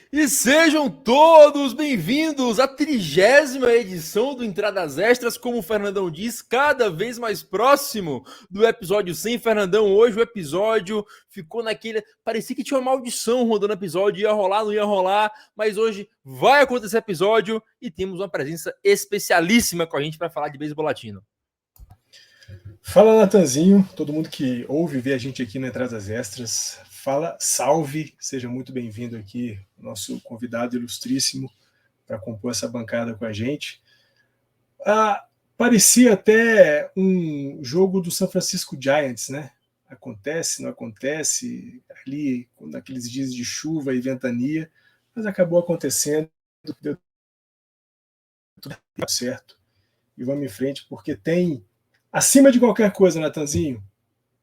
E sejam todos bem-vindos à 30ª edição do Entradas Extras, como o Fernandão diz, cada vez mais próximo do episódio 100. Fernandão, hoje o episódio ficou naquele... Parecia que tinha uma maldição rodando o episódio, ia rolar, não ia rolar, mas hoje vai acontecer episódio e temos uma presença especialíssima com a gente para falar de beisebol latino. Fala, Natanzinho, todo mundo que ouve e vê a gente aqui no Entradas Extras, fala salve, seja muito bem-vindo aqui, nosso convidado ilustríssimo para compor essa bancada com a gente. Parecia até um jogo do San Francisco Giants, né? Acontece, não acontece, ali naqueles dias de chuva e ventania, mas acabou acontecendo, deu tudo certo. E vamos em frente, porque tem, acima de qualquer coisa, Natanzinho,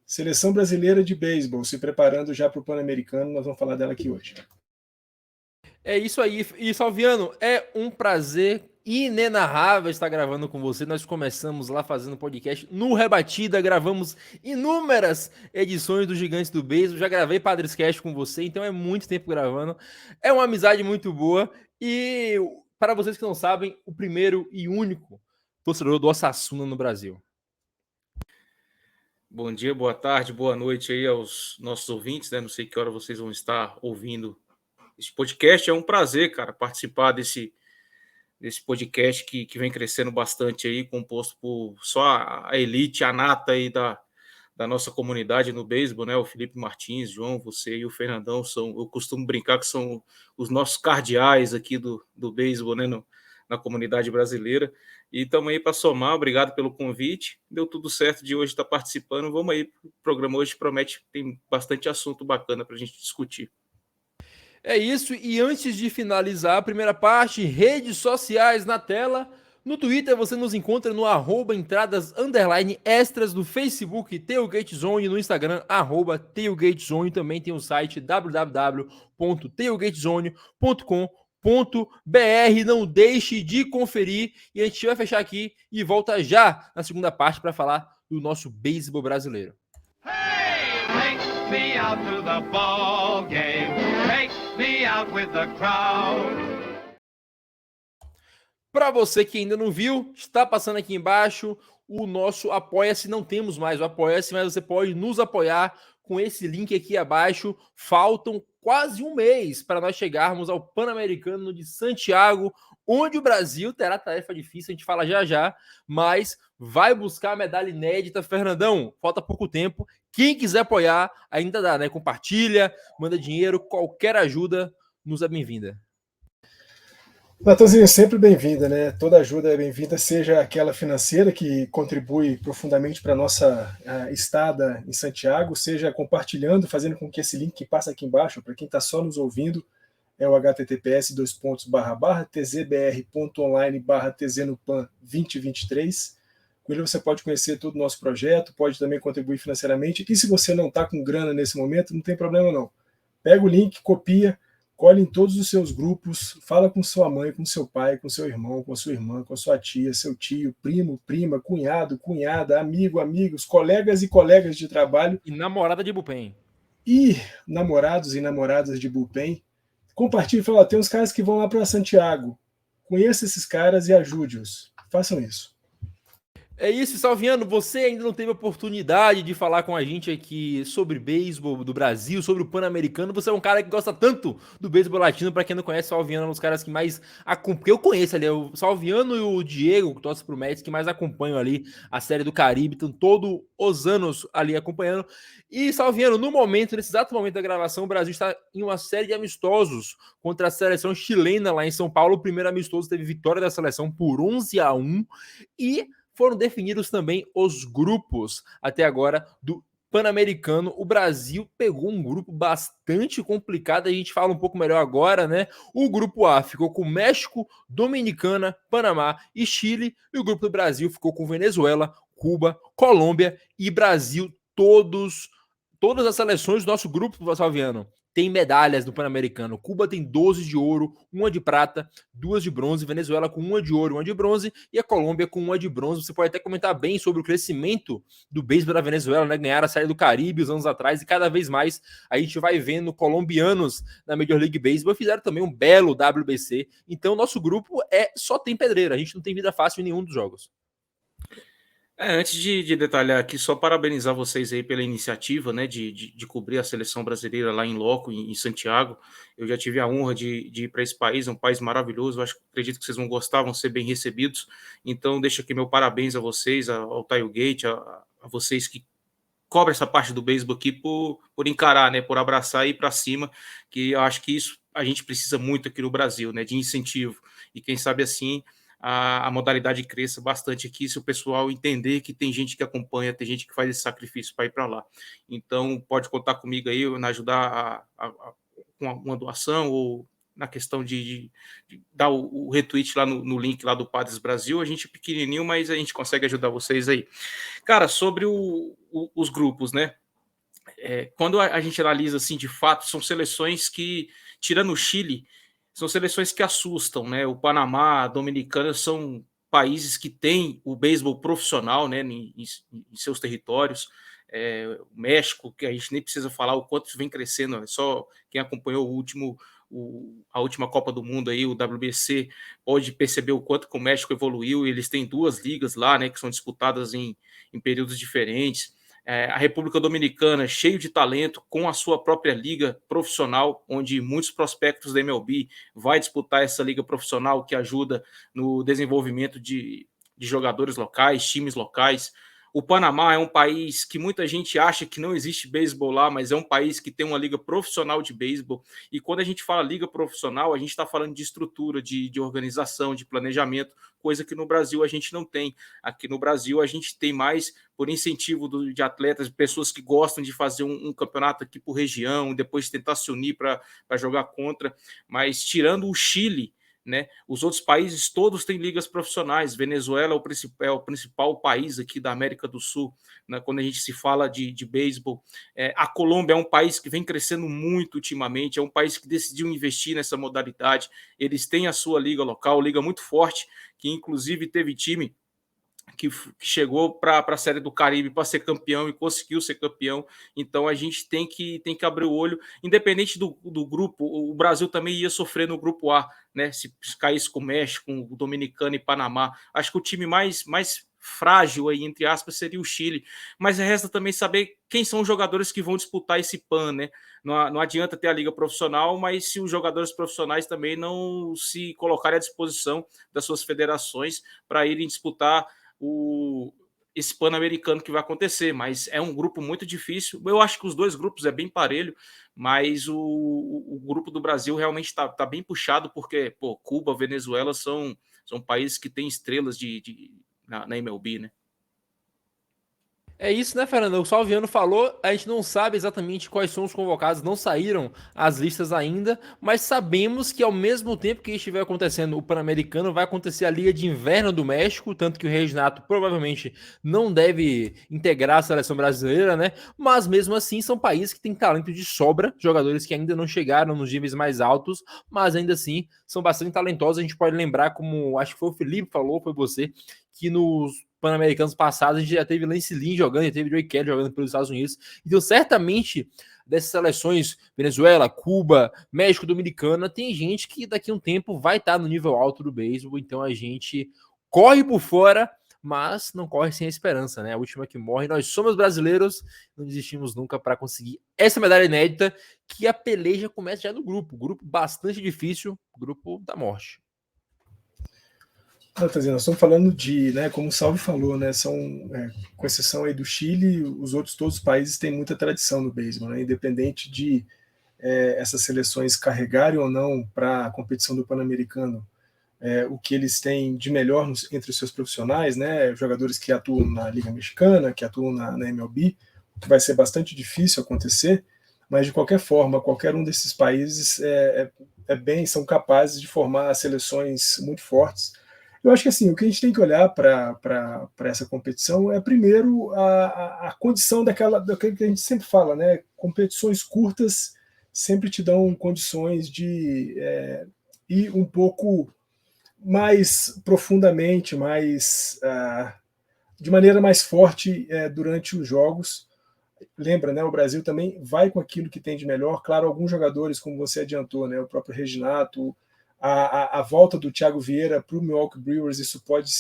Seleção Brasileira de Beisebol se preparando já para o Pan-Americano, nós vamos falar dela aqui hoje. É isso aí. E Salviano, é um prazer inenarrável estar gravando com você. Nós começamos lá fazendo podcast no Rebatida, gravamos inúmeras edições do Gigantes do Beisebol. Já gravei Padres Cast com você, então é muito tempo gravando. É uma amizade muito boa. E para vocês que não sabem, o primeiro e único torcedor do Osasuna no Brasil. Bom dia, boa tarde, boa noite aí aos nossos ouvintes, né? Não sei que hora vocês vão estar ouvindo esse podcast. É um prazer, cara, participar desse podcast que vem crescendo bastante aí, composto por só a elite, a nata aí da nossa comunidade no beisebol, né? O Felipe Martins, João, você e o Fernandão eu costumo brincar que são os nossos cardeais aqui do beisebol, né? Na comunidade brasileira. E estamos aí para somar, obrigado pelo convite. Deu tudo certo de hoje estar participando. Vamos aí, o programa hoje promete, tem bastante assunto bacana para a gente discutir. É isso, e antes de finalizar a primeira parte, redes sociais na tela. No Twitter você nos encontra no @entradas_extras, no Facebook Tailgate Zone, no Instagram @Tailgate Zone, também tem o site www.tailgatezone.com.br. Não deixe de conferir e a gente vai fechar aqui e volta já na segunda parte para falar do nosso beisebol brasileiro. Hey, take me out to the ball game. Take me out with the crowd. Para você que ainda não viu, está passando aqui embaixo o nosso Apoia-se. Não temos mais o Apoia-se, mas você pode nos apoiar com esse link aqui abaixo. Faltam quase um mês para nós chegarmos ao Pan-Americano de Santiago, onde o Brasil terá tarefa difícil, a gente fala já já, mas vai buscar a medalha inédita. Fernandão, falta pouco tempo. Quem quiser apoiar, ainda dá, né? Compartilha, manda dinheiro, qualquer ajuda nos é bem-vinda. Natanzinho, sempre bem-vinda, né? Toda ajuda é bem-vinda, seja aquela financeira que contribui profundamente para a nossa estada em Santiago, seja compartilhando, fazendo com que esse link que passa aqui embaixo, para quem está só nos ouvindo, é o https://tzbr.online/tznopan2023. Com ele você pode conhecer todo o nosso projeto, pode também contribuir financeiramente, e se você não está com grana nesse momento, não tem problema não. Pega o link, copia, colhe em todos os seus grupos, fala com sua mãe, com seu pai, com seu irmão, com sua irmã, com sua tia, seu tio, primo, prima, cunhado, cunhada, amigo, amigos, colegas e colegas de trabalho. E namorada de bullpen. E namorados e namoradas de bullpen. Compartilhe e fala, tem uns caras que vão lá para Santiago. Conheça esses caras e ajude-os. Façam isso. É isso, Salviano, você ainda não teve oportunidade de falar com a gente aqui sobre beisebol do Brasil, sobre o Pan-Americano. Você é um cara que gosta tanto do beisebol latino. Para quem não conhece, o Salviano é um dos caras que mais acompanha. Eu conheço ali, o Salviano e o Diego, que torce pro Mets, que mais acompanham ali a Série do Caribe, estão todos os anos ali acompanhando. E, Salviano, no momento, nesse exato momento da gravação, o Brasil está em uma série de amistosos contra a seleção chilena lá em São Paulo. O primeiro amistoso teve vitória da seleção por 11-1 e foram definidos também os grupos até agora do Pan-Americano. O Brasil pegou um grupo bastante complicado, a gente fala um pouco melhor agora, né? O grupo A ficou com México, Dominicana, Panamá e Chile, e o grupo do Brasil ficou com Venezuela, Cuba, Colômbia e Brasil, todos todas as seleções do nosso grupo, Salviano, tem medalhas no Pan-Americano. Cuba tem 12 de ouro, 1 de prata, 2 de bronze, Venezuela com 1 de ouro, 1 de bronze, e a Colômbia com 1 de bronze. Você pode até comentar bem sobre o crescimento do beisebol da Venezuela, né? Ganharam a Série do Caribe uns anos atrás, e cada vez mais a gente vai vendo colombianos na Major League Baseball, fizeram também um belo WBC. Então, nosso grupo só tem pedreira, a gente não tem vida fácil em nenhum dos jogos. Antes de detalhar aqui, só parabenizar vocês aí pela iniciativa, né, de cobrir a seleção brasileira lá em loco, em Santiago. Eu já tive a honra de ir para esse país, é um país maravilhoso. Acredito que vocês vão gostar, vão ser bem recebidos. Então, deixo aqui meu parabéns a vocês, ao Tailgate, a vocês que cobrem essa parte do beisebol aqui por encarar, né, por abraçar e ir para cima, que eu acho que isso a gente precisa muito aqui no Brasil, né, de incentivo. E quem sabe assim a modalidade cresça bastante aqui, se o pessoal entender que tem gente que acompanha, tem gente que faz esse sacrifício para ir para lá. Então, pode contar comigo aí, na ajudar com uma doação, ou na questão de dar o retweet lá no link lá do Padres Brasil. A gente é pequenininho, mas a gente consegue ajudar vocês aí. Cara, sobre os grupos, né? Quando a gente analisa assim, de fato, são seleções que, tirando o Chile, são seleções que assustam, né? O Panamá, a Dominicana são países que têm o beisebol profissional, né, em seus territórios. O México, que a gente nem precisa falar o quanto vem crescendo, é só quem acompanhou a última Copa do Mundo aí, o WBC, pode perceber o quanto que o México evoluiu. Eles têm 2 ligas lá, né, que são disputadas em períodos diferentes. A República Dominicana, cheio de talento, com a sua própria liga profissional, onde muitos prospectos da MLB vai disputar essa liga profissional, que ajuda no desenvolvimento de jogadores locais, times locais. O Panamá é um país que muita gente acha que não existe beisebol lá, mas é um país que tem uma liga profissional de beisebol. E quando a gente fala liga profissional, a gente está falando de estrutura, de organização, de planejamento, coisa que no Brasil a gente não tem. Aqui no Brasil a gente tem mais por incentivo de atletas, pessoas que gostam de fazer um campeonato aqui por região, depois tentar se unir para jogar contra. Mas tirando o Chile, né, os outros países todos têm ligas profissionais. Venezuela é o principal país aqui da América do Sul, né, quando a gente se fala de beisebol. A Colômbia é um país que vem crescendo muito ultimamente, é um país que decidiu investir nessa modalidade. Eles têm a sua liga local, liga muito forte, que inclusive teve time que chegou para a Série do Caribe para ser campeão e conseguiu ser campeão. Então a gente tem que abrir o olho, independente do grupo. O Brasil também ia sofrer no grupo A, né? Se caísse com o México, com o Dominicano e Panamá. Acho que o time mais frágil aí, entre aspas, seria o Chile. Mas resta também saber quem são os jogadores que vão disputar esse PAN, né? Não adianta ter a liga profissional, mas se os jogadores profissionais também não se colocarem à disposição das suas federações para irem disputar esse Pan-Americano que vai acontecer. Mas é um grupo muito difícil. Eu acho que os 2 grupos é bem parelho, mas o grupo do Brasil realmente está bem puxado, porque Cuba, Venezuela são países que têm estrelas na MLB, né? É isso, né, Fernando? O Salviano falou, a gente não sabe exatamente quais são os convocados, não saíram as listas ainda, mas sabemos que ao mesmo tempo que estiver acontecendo o Pan-Americano, vai acontecer a Liga de Inverno do México, tanto que o Renato provavelmente não deve integrar a seleção brasileira, né? Mas mesmo assim são países que têm talento de sobra, jogadores que ainda não chegaram nos níveis mais altos, mas ainda assim são bastante talentosos. A gente pode lembrar, como acho que foi o Felipe falou, foi você, que nos Pan-Americanos passados, a gente já teve Lance Lynn jogando, já teve Joey Kelly jogando pelos Estados Unidos. Então, certamente, dessas seleções, Venezuela, Cuba, México, Dominicana, tem gente que daqui a um tempo vai estar no nível alto do beisebol. Então, a gente corre por fora, mas não corre sem a esperança, né? A última que morre. Nós somos brasileiros, não desistimos nunca para conseguir essa medalha inédita, que a peleja começa já no grupo. Grupo bastante difícil, grupo da morte. Nós estamos falando de, né, como o Salve falou, né, com exceção aí do Chile, os outros todos os países têm muita tradição no beisebol, né, independente de essas seleções carregarem ou não para a competição do Pan-Americano o que eles têm de melhor entre os seus profissionais, né, jogadores que atuam na Liga Mexicana, que atuam na MLB, que vai ser bastante difícil acontecer, mas de qualquer forma, qualquer um desses países são capazes de formar seleções muito fortes. Eu acho que assim, o que a gente tem que olhar para essa competição é primeiro a condição daquilo que a gente sempre fala, né? Competições curtas sempre te dão condições de ir um pouco mais profundamente, de maneira mais forte durante os jogos. Lembra, né? O Brasil também vai com aquilo que tem de melhor. Claro, alguns jogadores, como você adiantou, né? O próprio Reginato, a volta do Thiago Vieira para o Milwaukee Brewers, isso pode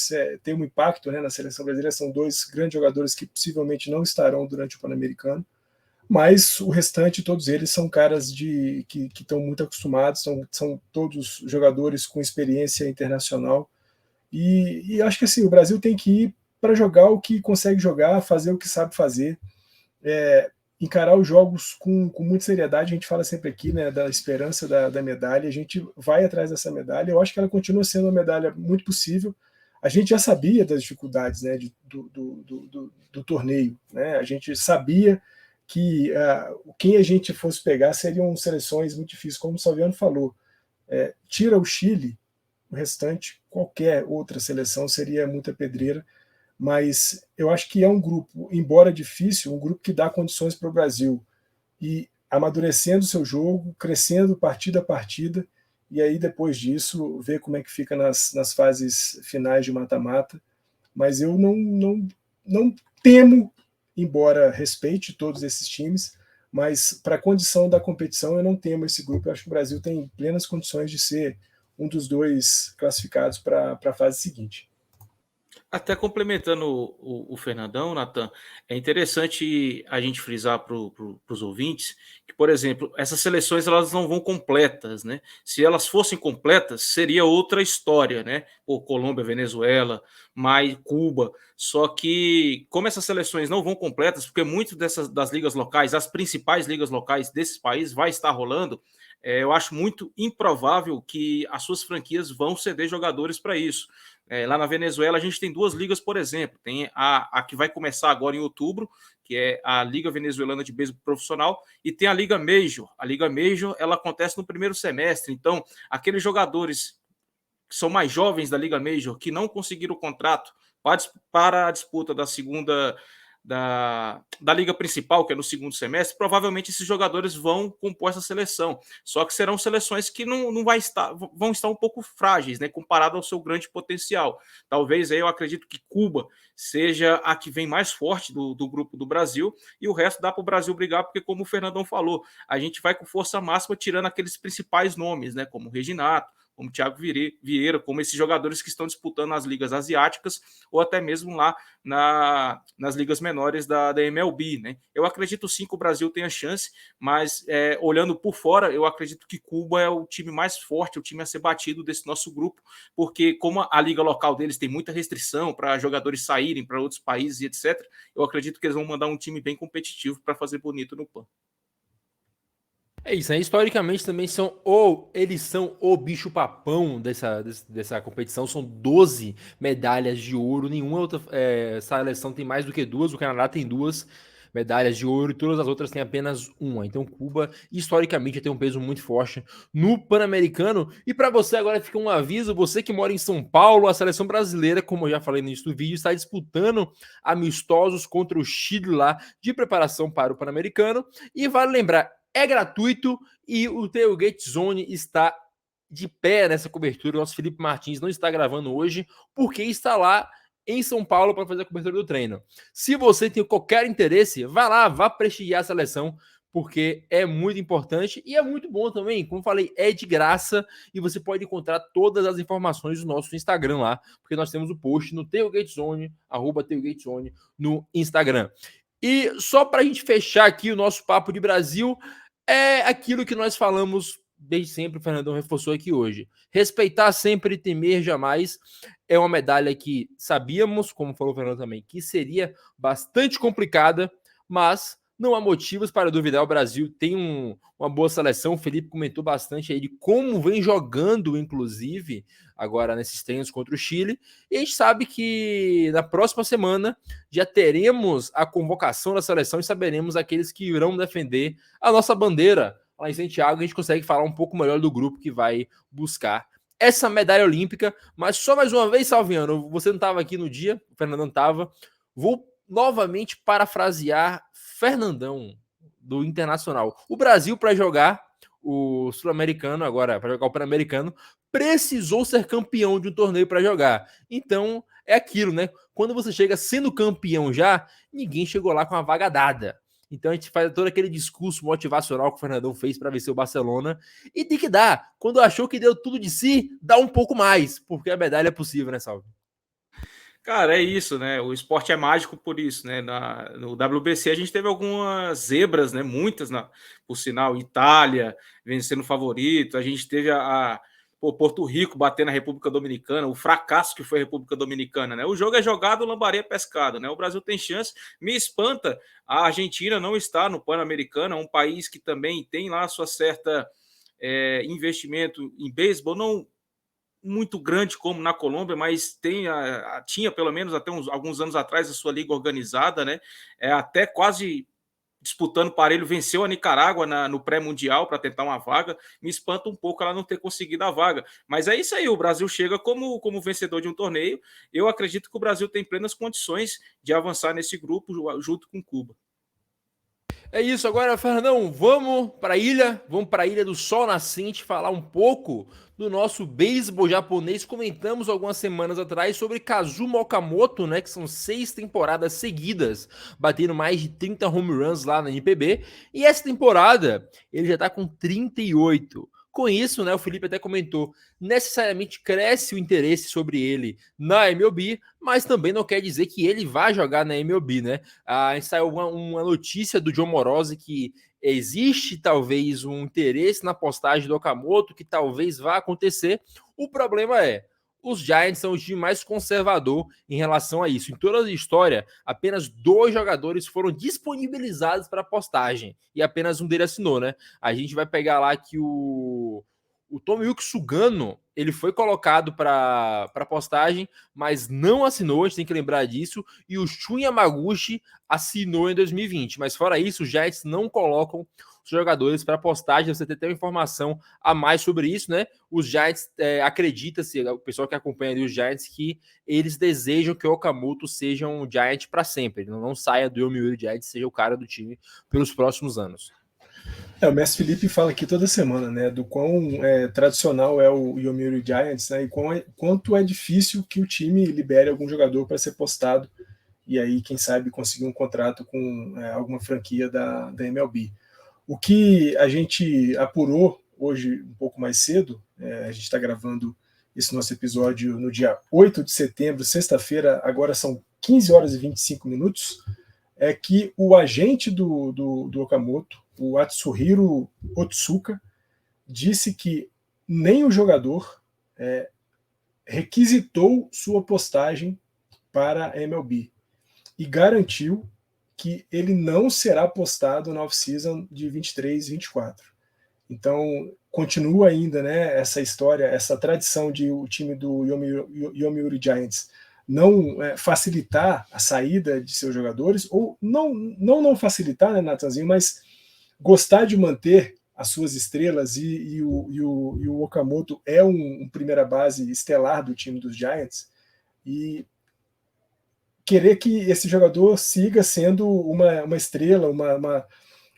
ter um impacto, né, na seleção brasileira. São dois grandes jogadores que possivelmente não estarão durante o Pan-Americano, mas o restante, todos eles são caras que estão muito acostumados, são todos jogadores com experiência internacional, e acho que assim, o Brasil tem que ir para jogar o que consegue jogar, fazer o que sabe fazer, encarar os jogos com muita seriedade. A gente fala sempre aqui, né, da esperança da medalha, a gente vai atrás dessa medalha. Eu acho que ela continua sendo uma medalha muito possível. A gente já sabia das dificuldades, né, do torneio, né? A gente sabia que quem a gente fosse pegar seriam seleções muito difíceis, como o Salviano falou. Tira o Chile, o restante, qualquer outra seleção seria muita pedreira, mas eu acho que é um grupo, embora difícil, um grupo que dá condições para o Brasil e amadurecendo o seu jogo, crescendo partida a partida, e aí depois disso ver como é que fica nas fases finais de mata-mata. Mas eu não temo, embora respeite todos esses times, mas para a condição da competição eu não temo esse grupo. Eu acho que o Brasil tem plenas condições de ser um dos dois classificados para a fase seguinte. Até complementando o Fernandão, Natan, é interessante a gente frisar para os ouvintes que, por exemplo, essas seleções elas não vão completas, né? Se elas fossem completas, seria outra história, né? Pô, Colômbia, Venezuela, mais Cuba. Só que, como essas seleções não vão completas, porque muitas das ligas locais, as principais ligas locais desses países, vai estar rolando, eu acho muito improvável que as suas franquias vão ceder jogadores para isso. Lá na Venezuela, a gente tem duas ligas, por exemplo. Tem a que vai começar agora em outubro, que é a Liga Venezuelana de Beisebol Profissional, e tem a Liga Major. A Liga Major ela acontece no primeiro semestre. Então, aqueles jogadores que são mais jovens da Liga Major, que não conseguiram o contrato para a disputa da segunda da liga principal, que é no segundo semestre, provavelmente esses jogadores vão compor essa seleção. Só que serão seleções que vão estar um pouco frágeis, né, comparado ao seu grande potencial. Talvez aí eu acredito que Cuba seja a que vem mais forte do grupo do Brasil, e o resto dá para o Brasil brigar, porque como o Fernandão falou, a gente vai com força máxima tirando aqueles principais nomes, né, como o Reginato, como o Thiago Vieira, como esses jogadores que estão disputando as ligas asiáticas ou até mesmo lá nas ligas menores da MLB, né? Eu acredito sim que o Brasil tem a chance, mas olhando por fora, eu acredito que Cuba é o time mais forte, o time a ser batido desse nosso grupo, porque como a liga local deles tem muita restrição para jogadores saírem para outros países e etc., eu acredito que eles vão mandar um time bem competitivo para fazer bonito no PAN. É isso, né? Historicamente também eles são o bicho-papão dessa competição. São 12 medalhas de ouro. Nenhuma outra seleção tem mais do que duas. O Canadá tem 2 medalhas de ouro e todas as outras têm apenas uma. Então Cuba, historicamente, tem um peso muito forte no Pan-Americano. E para você agora fica um aviso, você que mora em São Paulo, a seleção brasileira, como eu já falei no início do vídeo, está disputando amistosos contra o Chile lá, de preparação para o Pan-Americano. E vale lembrar, é gratuito e o Tailgate Zone está de pé nessa cobertura. O nosso Felipe Martins não está gravando hoje porque está lá em São Paulo para fazer a cobertura do treino. Se você tem qualquer interesse, vá lá, vá prestigiar a seleção, porque é muito importante e é muito bom também. Como eu falei, é de graça e você pode encontrar todas as informações do nosso Instagram lá, porque nós temos o post no Tailgate Zone, @TailgateZone no Instagram. E só para a gente fechar aqui o nosso papo de Brasil, é aquilo que nós falamos desde sempre, o Fernandão reforçou aqui hoje. Respeitar sempre e temer jamais é uma medalha que sabíamos, como falou o Fernando também, que seria bastante complicada, mas não há motivos para duvidar. O Brasil tem uma boa seleção. O Felipe comentou bastante aí de como vem jogando, inclusive, agora nesses treinos contra o Chile. E a gente sabe que na próxima semana já teremos a convocação da seleção e saberemos aqueles que irão defender a nossa bandeira lá em Santiago. A gente consegue falar um pouco melhor do grupo que vai buscar essa medalha olímpica. Mas só mais uma vez, Salviano, você não estava aqui no dia, o Fernandão estava. Vou novamente parafrasear Fernandão, do Internacional. O Brasil, para jogar o Sul-Americano, agora para jogar o Pan-Americano, precisou ser campeão de um torneio para jogar. Então, é aquilo, né? Quando você chega sendo campeão já, ninguém chegou lá com a vaga dada. Então a gente faz todo aquele discurso motivacional que o Fernandão fez para vencer o Barcelona. E tem que dar. Quando achou que deu tudo de si, dá um pouco mais, porque a medalha é possível, né, Salve? Cara, é isso, né? O esporte é mágico por isso, né? No WBC a gente teve algumas zebras, né? Muitas, por sinal, Itália vencendo favorito, a gente teve Porto Rico batendo a República Dominicana, o fracasso que foi a República Dominicana, né? O jogo é jogado, o lambaré é pescado, né? O Brasil tem chance, me espanta a Argentina não estar no Pan-Americano, é um país que também tem lá sua certa investimento em beisebol, não muito grande como na Colômbia, mas tinha pelo menos até alguns anos atrás a sua liga organizada, né? Até quase disputando parelho, venceu a Nicarágua no pré-mundial para tentar uma vaga. Me espanta um pouco ela não ter conseguido a vaga. Mas é isso aí, o Brasil chega como vencedor de um torneio. Eu acredito que o Brasil tem plenas condições de avançar nesse grupo junto com Cuba. É isso, agora, Fernandão, vamos para a Ilha do Sol Nascente, falar um pouco do nosso beisebol japonês. Comentamos algumas semanas atrás sobre Kazuma Okamoto, né, que são 6 temporadas seguidas, batendo mais de 30 home runs lá na NPB, e essa temporada ele já está com 38. Com isso, né, o Felipe até comentou, necessariamente cresce o interesse sobre ele na MLB, mas também não quer dizer que ele vai jogar na MLB, né? Saiu uma notícia do John Morosi que existe talvez um interesse na postagem do Okamoto, que talvez vá acontecer. O problema é, os Giants são o time mais conservador em relação a isso. Em toda a história, apenas 2 jogadores foram disponibilizados para postagem e apenas um deles assinou, né? A gente vai pegar lá que o Tomoyuki Sugano, ele foi colocado para postagem, mas não assinou, a gente tem que lembrar disso, e o Shun Yamaguchi assinou em 2020, mas fora isso, os Giants não colocam os jogadores para postagem. Você tem até uma informação a mais sobre isso, né? Os Giants, acredita-se, o pessoal que acompanha ali os Giants, que eles desejam que o Okamoto seja um Giant para sempre, ele não saia do Yomiuri Giants, seja o cara do time pelos próximos anos. O mestre Felipe fala aqui toda semana, né, do quão tradicional é o Yomiuri Giants, né, e quanto é difícil que o time libere algum jogador para ser postado e aí, quem sabe, conseguir um contrato com alguma franquia da MLB. O que a gente apurou hoje um pouco mais cedo, a gente está gravando esse nosso episódio no dia 8 de setembro, sexta-feira, agora são 15 horas e 25 minutos, é que o agente do Okamoto, o Atsuhiro Otsuka, disse que nem o jogador requisitou sua postagem para a MLB e garantiu que ele não será postado na off-season de 23 e 24. Então, continua ainda, né, essa história, essa tradição de o time do Yomiuri Giants não facilitar a saída de seus jogadores, ou não facilitar, né, Natanzinho, mas gostar de manter as suas estrelas, e o Okamoto é um primeira base estelar do time dos Giants, e querer que esse jogador siga sendo uma estrela,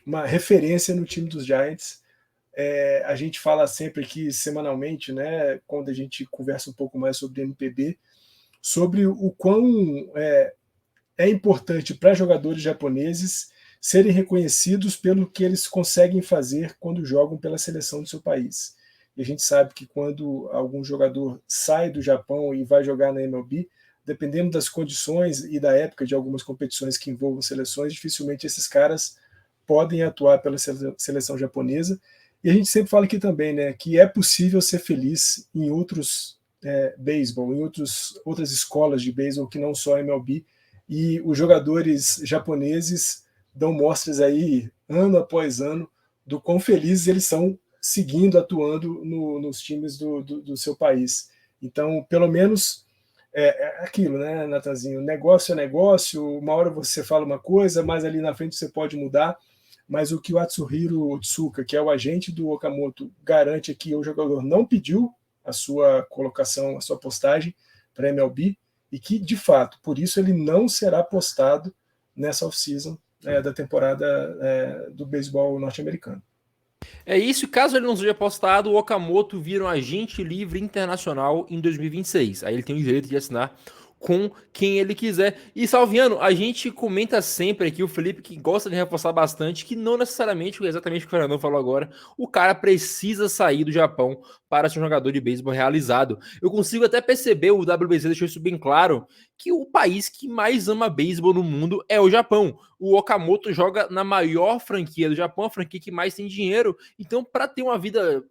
uma referência no time dos Giants. A gente fala sempre aqui, semanalmente, né, quando a gente conversa um pouco mais sobre MPB, sobre o quão é importante para jogadores japoneses serem reconhecidos pelo que eles conseguem fazer quando jogam pela seleção do seu país. E a gente sabe que quando algum jogador sai do Japão e vai jogar na MLB, dependendo das condições e da época de algumas competições que envolvam seleções, dificilmente esses caras podem atuar pela seleção japonesa. E a gente sempre fala aqui também, né, que é possível ser feliz em outros beisebol, em outras escolas de beisebol que não só a MLB, e os jogadores japoneses dão mostras aí, ano após ano, do quão felizes eles são seguindo, atuando nos times do seu país. Então, pelo menos, aquilo, né, Natanzinho? Negócio é negócio, uma hora você fala uma coisa, mas ali na frente você pode mudar. Mas o que o Atsuhiro Otsuka, que é o agente do Okamoto, garante é que o jogador não pediu a sua colocação, a sua postagem para MLB, e que, de fato, por isso ele não será postado nessa off-season da temporada do beisebol norte-americano. É isso, caso ele não seja postado, o Okamoto vira um agente livre internacional em 2026. Aí ele tem o direito de assinar com quem ele quiser. E Salviano, a gente comenta sempre aqui, o Felipe que gosta de reforçar bastante, que não necessariamente, exatamente o que o Fernando falou agora, o cara precisa sair do Japão para ser um jogador de beisebol realizado. Eu consigo até perceber, o WBC deixou isso bem claro, que o país que mais ama beisebol no mundo é o Japão. O Okamoto joga na maior franquia do Japão, a franquia que mais tem dinheiro. Então, para ter uma vida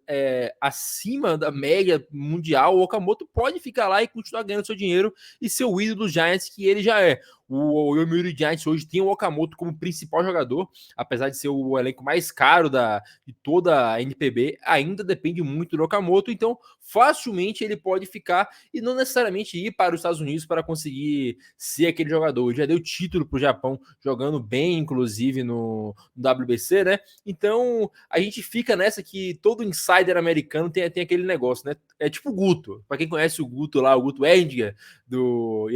acima da média mundial, o Okamoto pode ficar lá e continuar ganhando seu dinheiro e ser o ídolo dos Giants que ele já é. O Yomiuri Giants hoje tem o Okamoto como principal jogador, apesar de ser o elenco mais caro de toda a NPB, ainda depende muito do Okamoto, então facilmente ele pode ficar e não necessariamente ir para os Estados Unidos para conseguir ser aquele jogador. Ele já deu título para o Japão, jogando bem, inclusive, no WBC, né? Então a gente fica nessa que todo insider americano tem aquele negócio, né? É tipo o Guto, para quem conhece o Guto lá, o Guto Erdinger, do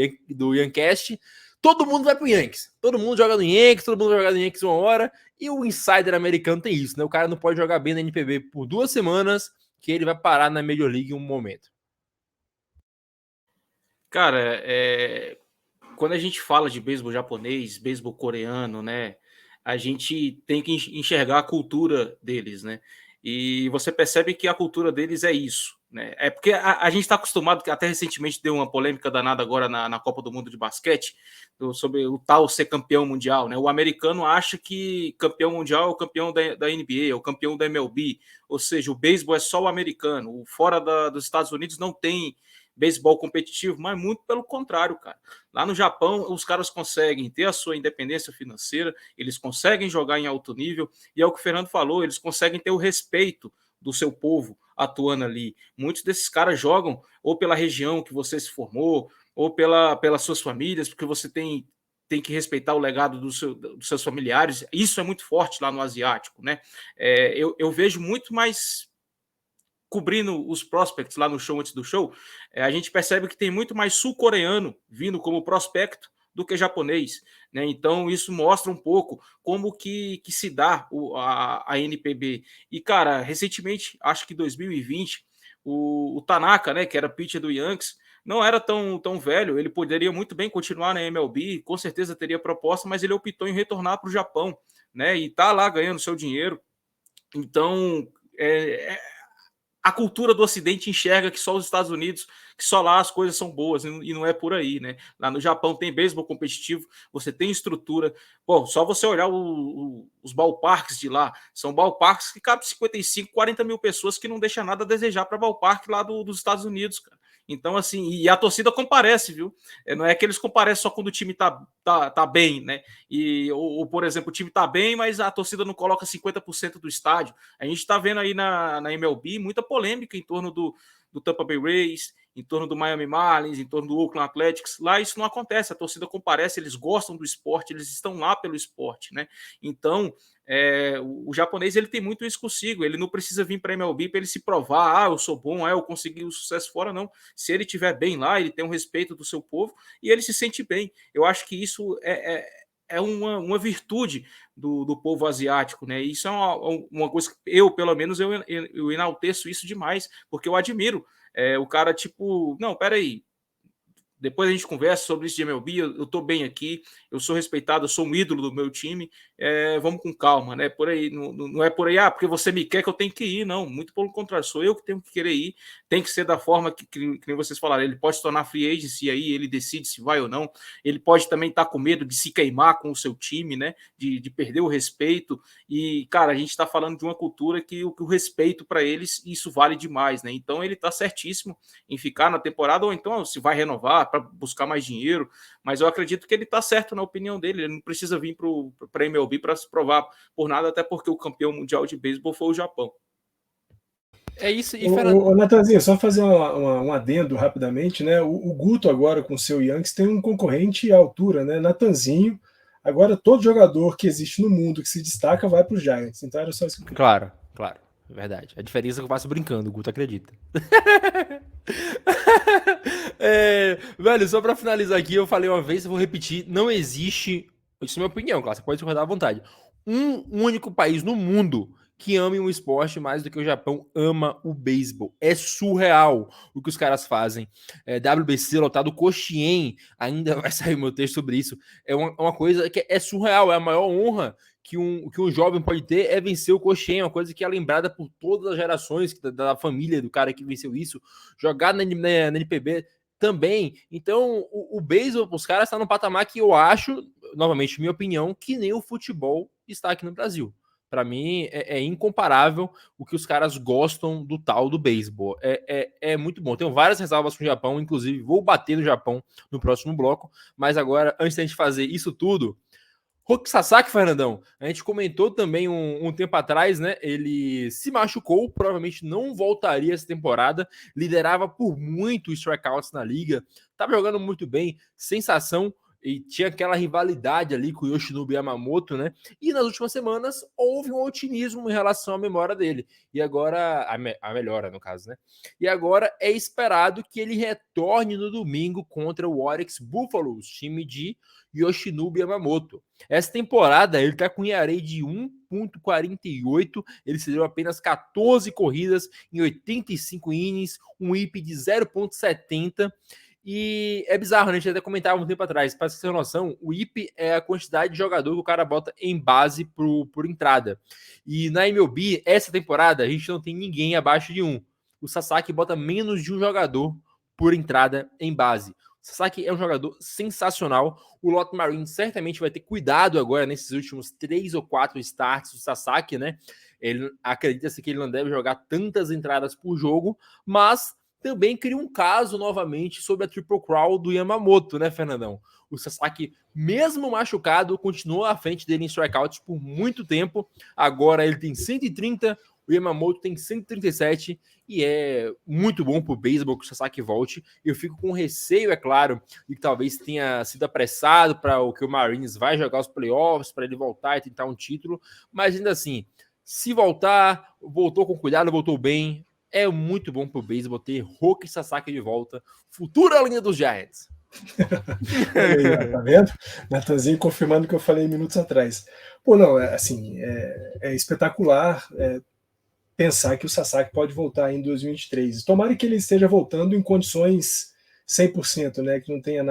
Yancast, todo mundo vai pro Yankees. Todo mundo joga no Yankees, todo mundo joga no Yankees uma hora. E o insider americano tem isso, né? O cara não pode jogar bem na NPB por 2 semanas, que ele vai parar na Major League em um momento. Cara, quando a gente fala de beisebol japonês, beisebol coreano, né? A gente tem que enxergar a cultura deles, né? E você percebe que a cultura deles é isso, né? É porque a gente está acostumado, que até recentemente deu uma polêmica danada agora na Copa do Mundo de basquete, sobre o tal ser campeão mundial, né? O americano acha que campeão mundial é o campeão da NBA, é o campeão da MLB, ou seja, o beisebol é só o americano, fora dos Estados Unidos não tem beisebol competitivo, mas muito pelo contrário, cara. Lá no Japão, os caras conseguem ter a sua independência financeira, eles conseguem jogar em alto nível, e é o que o Fernando falou, eles conseguem ter o respeito do seu povo atuando ali. Muitos desses caras jogam ou pela região que você se formou, ou pelas suas famílias, porque você tem que respeitar o legado dos seus familiares. Isso é muito forte lá no asiático, né? Eu vejo muito mais cobrindo os prospects lá no show antes do show, a gente percebe que tem muito mais sul-coreano vindo como prospecto do que japonês, né? Então isso mostra um pouco como que se dá a NPB. E, cara, recentemente, acho que 2020, o Tanaka, né, que era pitcher do Yankees, não era tão velho, ele poderia muito bem continuar na MLB, com certeza teria proposta, mas ele optou em retornar para o Japão, né? E tá lá ganhando seu dinheiro. Então, a cultura do Ocidente enxerga que só os Estados Unidos, que só lá as coisas são boas, e não é por aí, né? Lá no Japão tem beisebol competitivo, você tem estrutura. Pô, só você olhar os ballparks de lá, são ballparks que cabem 55, 40 mil pessoas, que não deixa nada a desejar para ballpark lá dos Estados Unidos, cara. Então, assim, e a torcida comparece, viu? Não é que eles comparecem só quando o time tá bem, né? Ou, por exemplo, o time tá bem, mas a torcida não coloca 50% do estádio. A gente tá vendo aí na MLB muita polêmica em torno do Tampa Bay Rays, em torno do Miami Marlins, em torno do Oakland Athletics. Lá isso não acontece, a torcida comparece, eles gostam do esporte, eles estão lá pelo esporte, né? Então, o japonês, ele tem muito isso consigo, ele não precisa vir para a MLB para ele se provar, eu sou bom, eu consegui o sucesso fora, não. Se ele estiver bem lá, ele tem um respeito do seu povo e ele se sente bem. Eu acho que isso é uma virtude do povo asiático, né? Isso é uma coisa que eu, pelo menos, eu enalteço isso demais, porque eu admiro. O cara, tipo, não, peraí, depois a gente conversa sobre isso de MLB, eu tô bem aqui, eu sou respeitado, eu sou um ídolo do meu time, vamos com calma, né? Por aí, não é por aí, porque você me quer que eu tenho que ir, não, muito pelo contrário, sou eu que tenho que querer ir, tem que ser da forma que vocês falaram, ele pode se tornar free agent, e aí ele decide se vai ou não, ele pode também estar com medo de se queimar com o seu time, né? De perder o respeito, e, cara, a gente tá falando de uma cultura que o respeito para eles, isso vale demais, né? Então ele tá certíssimo em ficar na temporada, ou então se vai renovar, para buscar mais dinheiro, mas eu acredito que ele está certo na opinião dele, ele não precisa vir para a MLB para se provar por nada, até porque o campeão mundial de beisebol foi o Japão. É isso. E Natanzinho, só fazer um adendo rapidamente, né? O Guto agora com o seu Yankees tem um concorrente à altura, né? Natanzinho. Agora todo jogador que existe no mundo que se destaca vai para os Giants. Então era só isso. Claro. É verdade. A diferença é que eu faço brincando, o Guto acredita. Velho, só pra finalizar aqui, eu falei uma vez, eu vou repetir, não existe, isso é minha opinião, claro, você pode discordar à vontade, um único país no mundo que ame um esporte mais do que o Japão ama o beisebol. É surreal o que os caras fazem. WBC lotado, Koshien, ainda vai sair o meu texto sobre isso. É uma coisa que é surreal, é a maior honra que um jovem pode ter é vencer o Koshien, uma coisa que é lembrada por todas as gerações da família do cara que venceu isso. Jogar na NPB também. Então, o beisebol, os caras, está num patamar que eu acho, novamente, minha opinião, que nem o futebol está aqui no Brasil. Para mim, é incomparável o que os caras gostam do tal do beisebol. É muito bom. Tenho várias ressalvas com o Japão, inclusive vou bater no Japão no próximo bloco. Mas agora, antes da gente fazer isso tudo, Roki Sasaki, Fernandão, a gente comentou também um tempo atrás, né? Ele se machucou, provavelmente não voltaria essa temporada. Liderava por muito strikeouts na liga, estava jogando muito bem, sensação, e tinha aquela rivalidade ali com o Yoshinobu Yamamoto, né? E nas últimas semanas houve um otimismo em relação à memória dele. E agora, a melhora, no caso, né? E agora é esperado que ele retorne no domingo contra o Oryx Buffaloes, time de Yoshinobu Yamamoto. Essa temporada ele tá com ERA de 1.48, ele cedeu apenas 14 corridas em 85 innings, um IP de 0.70. E é bizarro, né? A gente até comentava um tempo atrás. Para você ter noção, o IP é a quantidade de jogador que o cara bota em base por entrada. E na MLB, essa temporada, a gente não tem ninguém abaixo de 1. O Sasaki bota menos de um jogador por entrada em base. O Sasaki é um jogador sensacional. O Lotte Marine certamente vai ter cuidado agora nesses últimos 3 ou 4 starts do Sasaki, né? Ele acredita-se que ele não deve jogar tantas entradas por jogo, mas também cria um caso novamente sobre a Triple Crown do Yamamoto, né, Fernandão? O Sasaki, mesmo machucado, continuou à frente dele em strikeouts por muito tempo. Agora ele tem 130, o Yamamoto tem 137 e é muito bom pro beisebol que o Sasaki volte. Eu fico com receio, é claro, de que talvez tenha sido apressado para o que o Marines vai jogar os playoffs, para ele voltar e tentar um título, mas ainda assim, se voltar, voltou com cuidado, voltou bem. É muito bom pro beisebol ter Roki Sasaki de volta, futura linha dos Giants. Olha aí, ó, tá vendo? Natanzinho confirmando o que eu falei minutos atrás. Pô, não, assim, é espetacular pensar que o Sasaki pode voltar em 2023. Tomara que ele esteja voltando em condições 100%, né? Que não tenha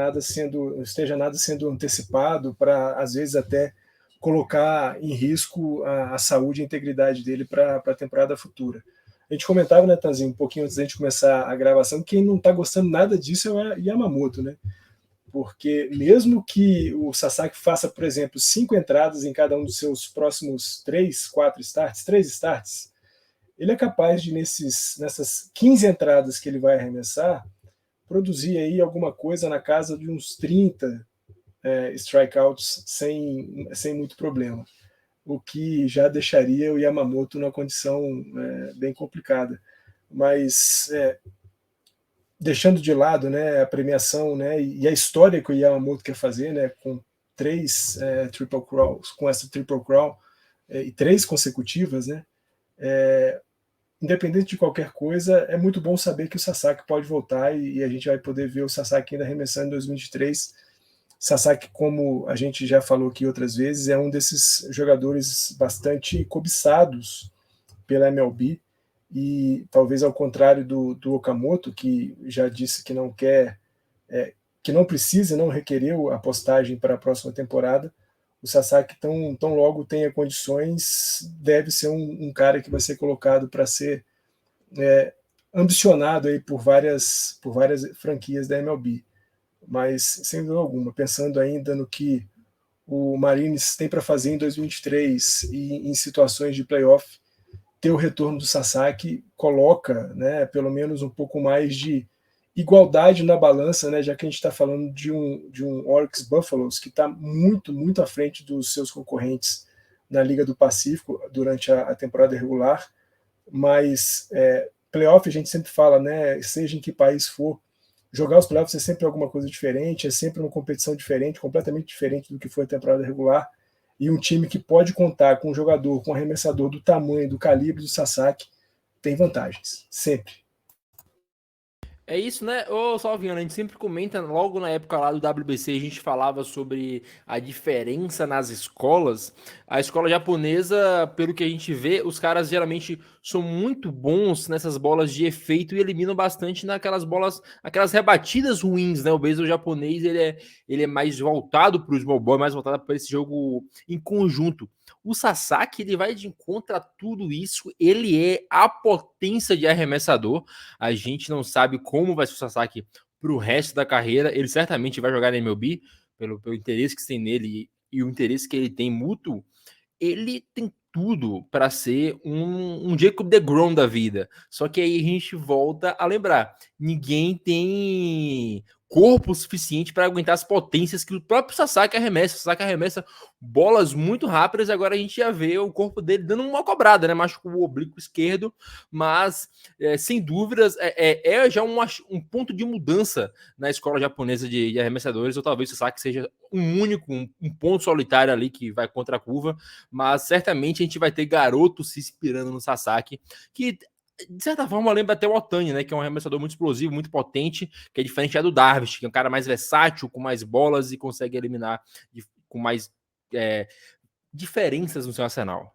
esteja nada sendo antecipado para, às vezes, até colocar em risco a saúde e a integridade dele para a temporada futura. A gente comentava, né, Tanzinho, um pouquinho antes da gente começar a gravação, que quem não está gostando nada disso é o Yamamoto, né? Porque mesmo que o Sasaki faça, por exemplo, 5 entradas em cada um dos seus próximos 3 starts, ele é capaz de, nessas 15 entradas que ele vai arremessar, produzir aí alguma coisa na casa de uns 30 strikeouts sem muito problema, o que já deixaria o Yamamoto numa condição bem complicada. Mas deixando de lado, né, a premiação, né, e a história que o Yamamoto quer fazer, né, com 3 Triple Crowns, com essa Triple Crown e 3 consecutivas, né, independente de qualquer coisa, é muito bom saber que o Sasaki pode voltar e a gente vai poder ver o Sasaki ainda arremessando em 2023. Sasaki, como a gente já falou aqui outras vezes, é um desses jogadores bastante cobiçados pela MLB e talvez ao contrário do Okamoto, que já disse que não quer, que não precisa, não requereu a postagem para a próxima temporada, o Sasaki tão logo tenha condições, deve ser um cara que vai ser colocado para ser ambicionado aí por várias franquias da MLB. Mas, sem dúvida alguma, pensando ainda no que o Marines tem para fazer em 2023 e em situações de playoff, ter o retorno do Sasaki coloca, né, pelo menos um pouco mais de igualdade na balança, né, já que a gente está falando de um Oryx Buffaloes que está muito, muito à frente dos seus concorrentes na Liga do Pacífico durante a temporada regular, mas playoff a gente sempre fala, né, seja em que país for, jogar os playoffs é sempre alguma coisa diferente, é sempre uma competição diferente, completamente diferente do que foi a temporada regular. E um time que pode contar com um jogador, com um arremessador do tamanho, do calibre do Sasaki, tem vantagens, sempre. É isso, né? Ô, Salviano, a gente sempre comenta, logo na época lá do WBC, a gente falava sobre a diferença nas escolas. A escola japonesa, pelo que a gente vê, os caras geralmente são muito bons nessas bolas de efeito e eliminam bastante naquelas bolas, aquelas rebatidas ruins, né? O beisebol japonês, ele é mais voltado para o small ball, mais voltado para esse jogo em conjunto. O Sasaki, ele vai de encontro a tudo isso, ele é a potência de arremessador. A gente não sabe como vai ser o Sasaki para o resto da carreira. Ele certamente vai jogar na MLB, pelo interesse que tem nele e o interesse que ele tem mútuo. Ele tem tudo para ser um Jacob deGrom da vida. Só que aí a gente volta a lembrar: ninguém tem corpo suficiente para aguentar as potências que o próprio Sasaki arremessa. O Sasaki arremessa bolas muito rápidas. Agora a gente já vê o corpo dele dando uma cobrada, né? Machucou o oblíquo esquerdo, mas sem dúvidas é já um ponto de mudança na escola japonesa de arremessadores. Ou talvez o Sasaki seja um ponto solitário ali que vai contra a curva, mas certamente a gente vai ter garotos se inspirando no Sasaki, que de certa forma lembra até o Otani, né, que é um arremessador muito explosivo, muito potente, que é diferente do Darvish, que é um cara mais versátil, com mais bolas e consegue eliminar com mais diferenças no seu arsenal.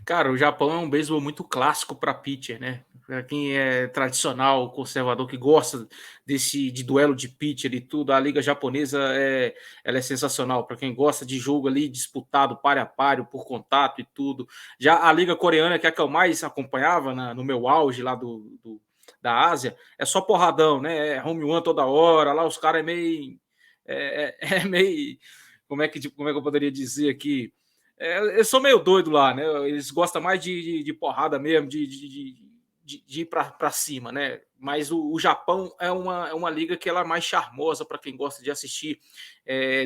Cara, o Japão é um beisebol muito clássico para pitcher, né? Para quem é tradicional, conservador, que gosta de duelo de pitcher e tudo, a liga japonesa ela é sensacional. Para quem gosta de jogo ali disputado, páreo a páreo, por contato e tudo. Já a liga coreana, que é a que eu mais acompanhava no meu auge lá da Ásia, é só porradão, né? É home run toda hora, lá os caras é meio... meio... Como é que eu poderia dizer aqui? Eu sou meio doido lá, né? Eles gostam mais de porrada mesmo, de ir para cima, né? Mas o Japão é uma liga que ela é mais charmosa para quem gosta de assistir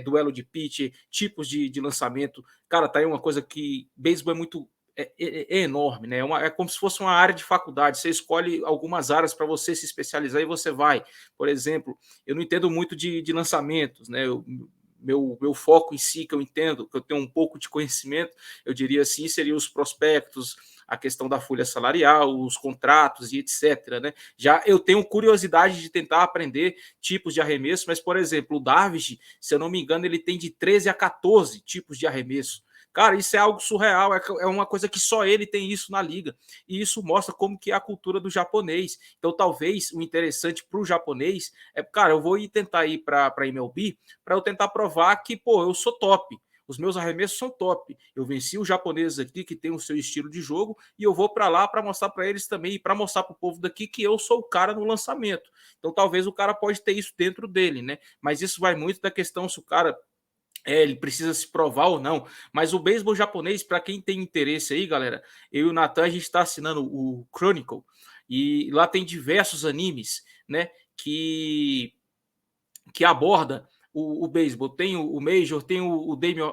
duelo de pitch, tipos de lançamento. Cara, tá aí uma coisa que beisebol é muito enorme, né? É como se fosse uma área de faculdade. Você escolhe algumas áreas para você se especializar e você vai. Por exemplo, eu não entendo muito de lançamentos, né? Meu foco em si, que eu entendo, que eu tenho um pouco de conhecimento, eu diria assim, seria os prospectos, a questão da folha salarial, os contratos e etc. Né? Já eu tenho curiosidade de tentar aprender tipos de arremesso, mas, por exemplo, o Darvish, se eu não me engano, ele tem de 13 a 14 tipos de arremesso. Cara, isso é algo surreal, é uma coisa que só ele tem isso na liga. E isso mostra como que é a cultura do japonês. Então, talvez o interessante para o japonês é, cara, eu vou tentar ir para a MLB para eu tentar provar que, pô, eu sou top. Os meus arremessos são top. Eu venci os japoneses aqui que tem o seu estilo de jogo e eu vou para lá para mostrar para eles também e para mostrar para o povo daqui que eu sou o cara no lançamento. Então, talvez o cara pode ter isso dentro dele, né? Mas isso vai muito da questão se o cara ele precisa se provar ou não. Mas o beisebol japonês, para quem tem interesse aí, galera, eu e o Natan, a gente está assinando o Chronicle e lá tem diversos animes, né, que aborda o beisebol. Tem o Major, tem o Damon,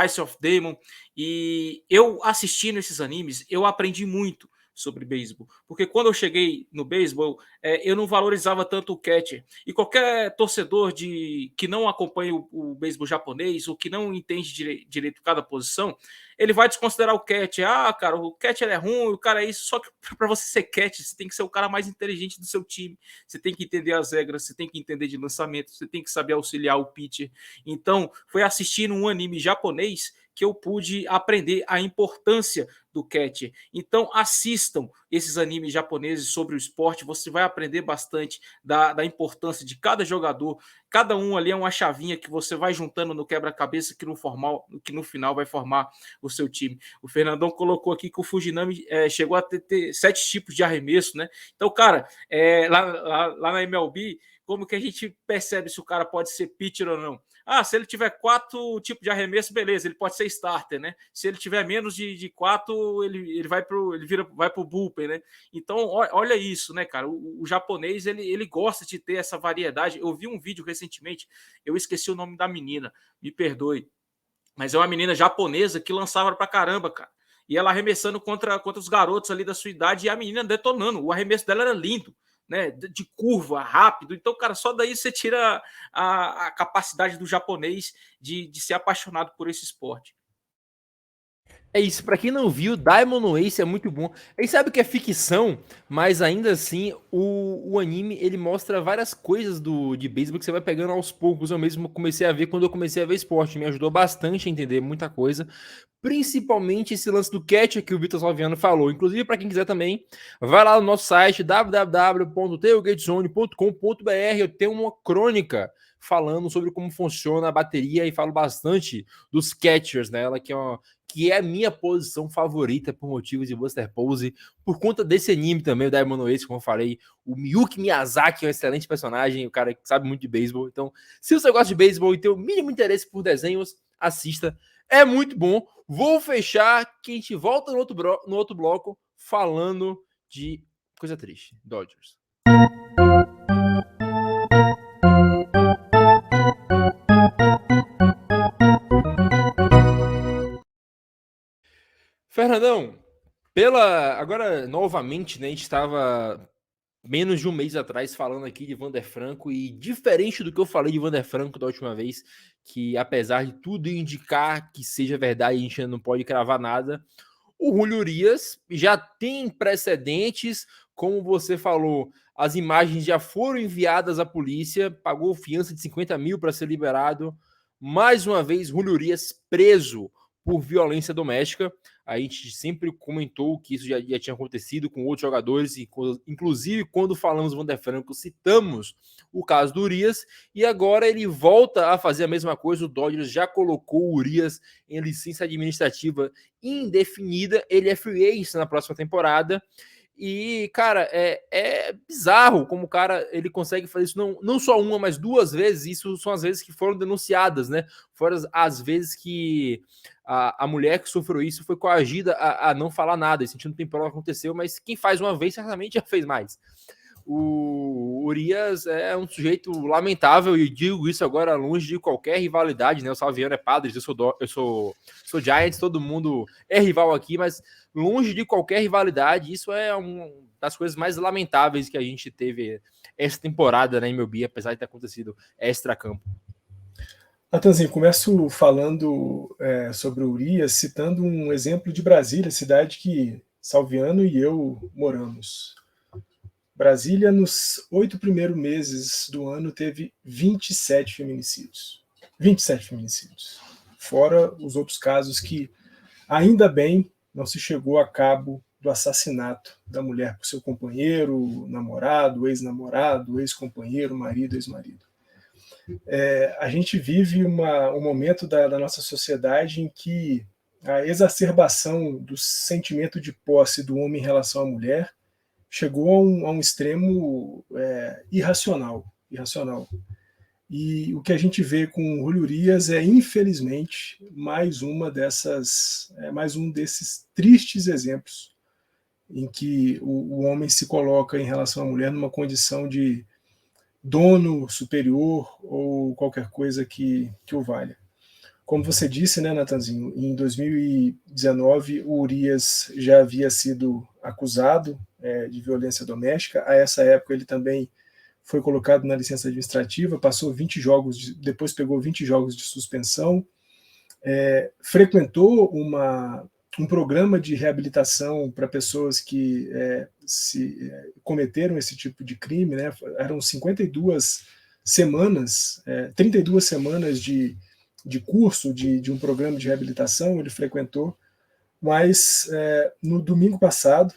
Ice of Demon, e eu assistindo esses animes, eu aprendi muito sobre beisebol, porque quando eu cheguei no beisebol, eu não valorizava tanto o catcher, e qualquer torcedor que não acompanha o beisebol japonês, ou que não entende direito cada posição, ele vai desconsiderar o catcher. Cara, o catcher é ruim, o cara é isso. Só que para você ser catcher, você tem que ser o cara mais inteligente do seu time, você tem que entender as regras, você tem que entender de lançamento, você tem que saber auxiliar o pitcher. Então, foi assistindo um anime japonês que eu pude aprender a importância do catcher. Então, assistam esses animes japoneses sobre o esporte, você vai aprender bastante da importância de cada jogador. Cada um ali é uma chavinha que você vai juntando no quebra-cabeça que no final vai formar o seu time. O Fernandão colocou aqui que o Fujinami chegou a ter 7 tipos de arremesso, né? Então, cara, lá na MLB, como que a gente percebe se o cara pode ser pitcher ou não? Se ele tiver 4 tipos de arremesso, beleza, ele pode ser starter, né? Se ele tiver menos de 4, ele vai pro bullpen, né? Então, olha isso, né, cara? O japonês, ele gosta de ter essa variedade. Eu vi um vídeo recentemente, eu esqueci o nome da menina, me perdoe, mas é uma menina japonesa que lançava pra caramba, cara. E ela arremessando contra os garotos ali da sua idade e a menina detonando. O arremesso dela era lindo. né, de curva, rápido. Então, cara, só daí você tira a capacidade do japonês de ser apaixonado por esse esporte. É isso, pra quem não viu, Diamond Ace é muito bom. A gente sabe que é ficção, mas ainda assim, o anime, ele mostra várias coisas de beisebol que você vai pegando aos poucos. Eu mesmo comecei a ver quando eu comecei a ver esporte. Me ajudou bastante a entender muita coisa. Principalmente esse lance do catch que o Vitor Salviano falou. Inclusive, para quem quiser também, vai lá no nosso site www.tailgatezone.com.br. Eu tenho uma crônica falando sobre como funciona a bateria e falo bastante dos catchers, né? Ela que é a minha posição favorita por motivos de Buster Pose, por conta desse anime também, o Diamond Ace, como eu falei. O Miyuki Miyazaki é um excelente personagem, o cara que sabe muito de beisebol. Então, se você gosta de beisebol e tem o mínimo interesse por desenhos, assista. É muito bom. Vou fechar que a gente volta no outro bloco falando de coisa triste, Dodgers. Fernandão, agora novamente, né, a gente estava menos de um mês atrás falando aqui de Wander Franco e diferente do que eu falei de Wander Franco da última vez, que apesar de tudo indicar que seja verdade, a gente ainda não pode cravar nada. O Julio Urias já tem precedentes, como você falou, as imagens já foram enviadas à polícia, pagou fiança de 50 mil para ser liberado. Mais uma vez, Julio Urias preso por violência doméstica. A gente sempre comentou que isso já tinha acontecido com outros jogadores, e inclusive quando falamos do Wander Franco, citamos o caso do Urias, e agora ele volta a fazer a mesma coisa. O Dodgers já colocou o Urias em licença administrativa indefinida, ele é free agent na próxima temporada. E, cara, é bizarro como o cara ele consegue fazer isso não só uma, mas duas vezes. Isso são as vezes que foram denunciadas, né? Foram as vezes que a mulher que sofreu isso foi coagida a não falar nada. Esse não tem prova que aconteceu, mas quem faz uma vez certamente já fez mais. O Urias é um sujeito lamentável e digo isso agora longe de qualquer rivalidade, né? O Salviano é Padres, eu sou Giants, todo mundo é rival aqui, mas longe de qualquer rivalidade. Isso é uma das coisas mais lamentáveis que a gente teve essa temporada na MLB, apesar de ter acontecido extra-campo. Natanzinho, começo falando sobre o Urias, citando um exemplo de Brasília, cidade que Salviano e eu moramos. Brasília, nos 8 primeiros meses do ano, teve 27 feminicídios. 27 feminicídios. Fora os outros casos que, ainda bem, não se chegou a cabo do assassinato da mulher por seu companheiro, namorado, ex-namorado, ex-companheiro, marido, ex-marido. A gente vive um momento da nossa sociedade em que a exacerbação do sentimento de posse do homem em relação à mulher chegou a um extremo irracional. E o que a gente vê com o Julio Urias é, infelizmente, mais um desses tristes exemplos em que o homem se coloca em relação à mulher numa condição de dono superior ou qualquer coisa que o valha. Como você disse, né, Natanzinho, em 2019 o Urias já havia sido acusado de violência doméstica. A essa época ele também foi colocado na licença administrativa, passou 20 jogos, depois pegou 20 jogos de suspensão, frequentou um programa de reabilitação para pessoas que cometeram esse tipo de crime, né? Eram 52 semanas, 32 semanas de curso de um programa de reabilitação, ele frequentou, mas no domingo passado,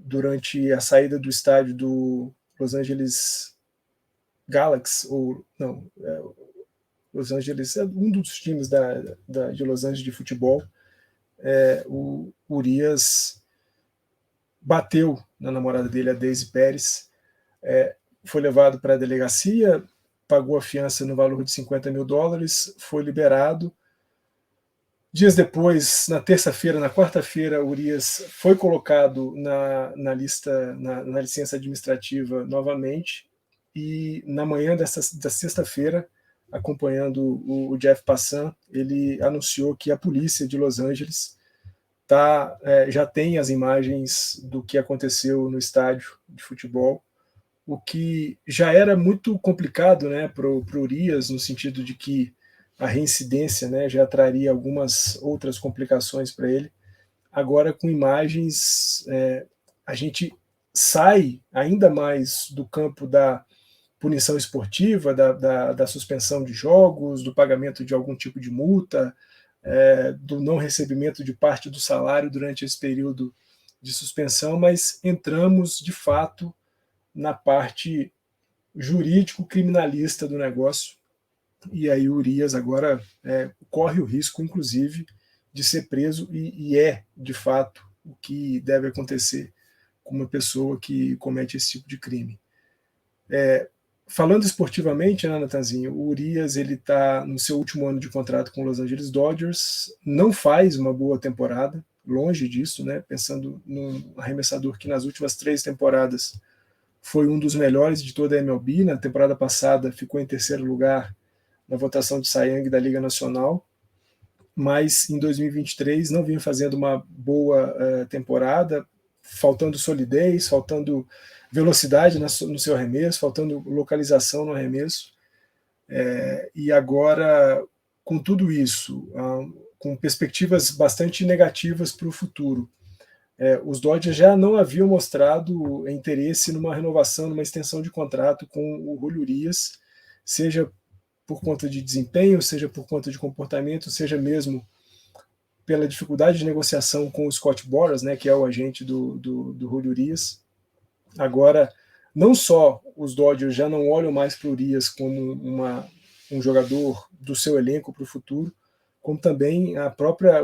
durante a saída do estádio do Los Angeles Galaxy, Los Angeles é um dos times de Los Angeles de futebol, o Urias bateu na namorada dele, a Daisy Pérez, foi levado para a delegacia, pagou a fiança no valor de $50 mil, foi liberado. Dias depois, na terça-feira, na quarta-feira, Urias foi colocado na licença administrativa novamente, e na manhã da sexta-feira, acompanhando o Jeff Passan, ele anunciou que a polícia de Los Angeles já tem as imagens do que aconteceu no estádio de futebol, o que já era muito complicado, né, para o Urias, no sentido de que a reincidência, né, já traria algumas outras complicações para ele. Agora, com imagens, a gente sai ainda mais do campo da punição esportiva, da suspensão de jogos, do pagamento de algum tipo de multa, do não recebimento de parte do salário durante esse período de suspensão, mas entramos, de fato, na parte jurídico-criminalista do negócio, e aí o Urias agora corre o risco, inclusive, de ser preso, e de fato, o que deve acontecer com uma pessoa que comete esse tipo de crime. Falando esportivamente, né, Natanzinho, o Urias está no seu último ano de contrato com os Los Angeles Dodgers, não faz uma boa temporada, longe disso, né, pensando num arremessador que nas últimas 3 temporadas foi um dos melhores de toda a MLB. Na temporada passada ficou em 3º lugar na votação de Cy Young da Liga Nacional, mas em 2023 não vinha fazendo uma boa temporada, faltando solidez, faltando velocidade no seu arremesso, faltando localização no arremesso, e agora, com tudo isso, com perspectivas bastante negativas para o futuro, os Dodgers já não haviam mostrado interesse numa renovação, numa extensão de contrato com o Julio Urias, seja por conta de desempenho, seja por conta de comportamento, seja mesmo pela dificuldade de negociação com o Scott Boras, né, que é o agente do Julio Urias. Agora, não só os Dodgers já não olham mais para o Urias como um jogador do seu elenco para o futuro, como também a própria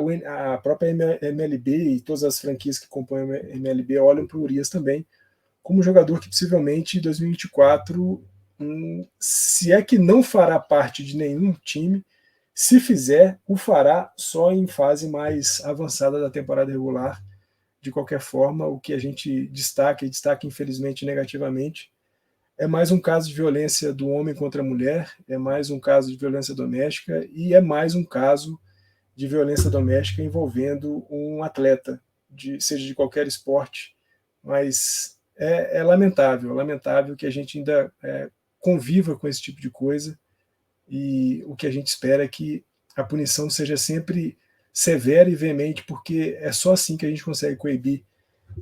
MLB e todas as franquias que compõem a MLB olham para o Urias também como um jogador que possivelmente em 2024, se é que não fará parte de nenhum time, se fizer, o fará só em fase mais avançada da temporada regular. De qualquer forma, o que a gente destaca, e destaca infelizmente negativamente, é mais um caso de violência do homem contra a mulher, é mais um caso de violência doméstica e é mais um caso de violência doméstica envolvendo um atleta, seja de qualquer esporte, mas é lamentável que a gente ainda conviva com esse tipo de coisa, e o que a gente espera é que a punição seja sempre severa e veemente, porque é só assim que a gente consegue coibir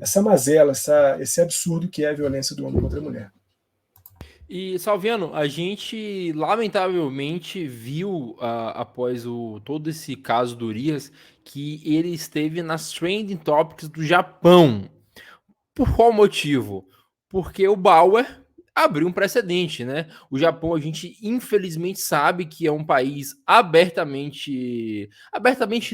essa mazela, esse absurdo que é a violência do homem contra a mulher. E, Salviano, a gente lamentavelmente viu, após todo esse caso do Urias, que ele esteve nas trending topics do Japão. Por qual motivo? Porque o Bauer abriu um precedente, né? O Japão, a gente infelizmente sabe que é um país abertamente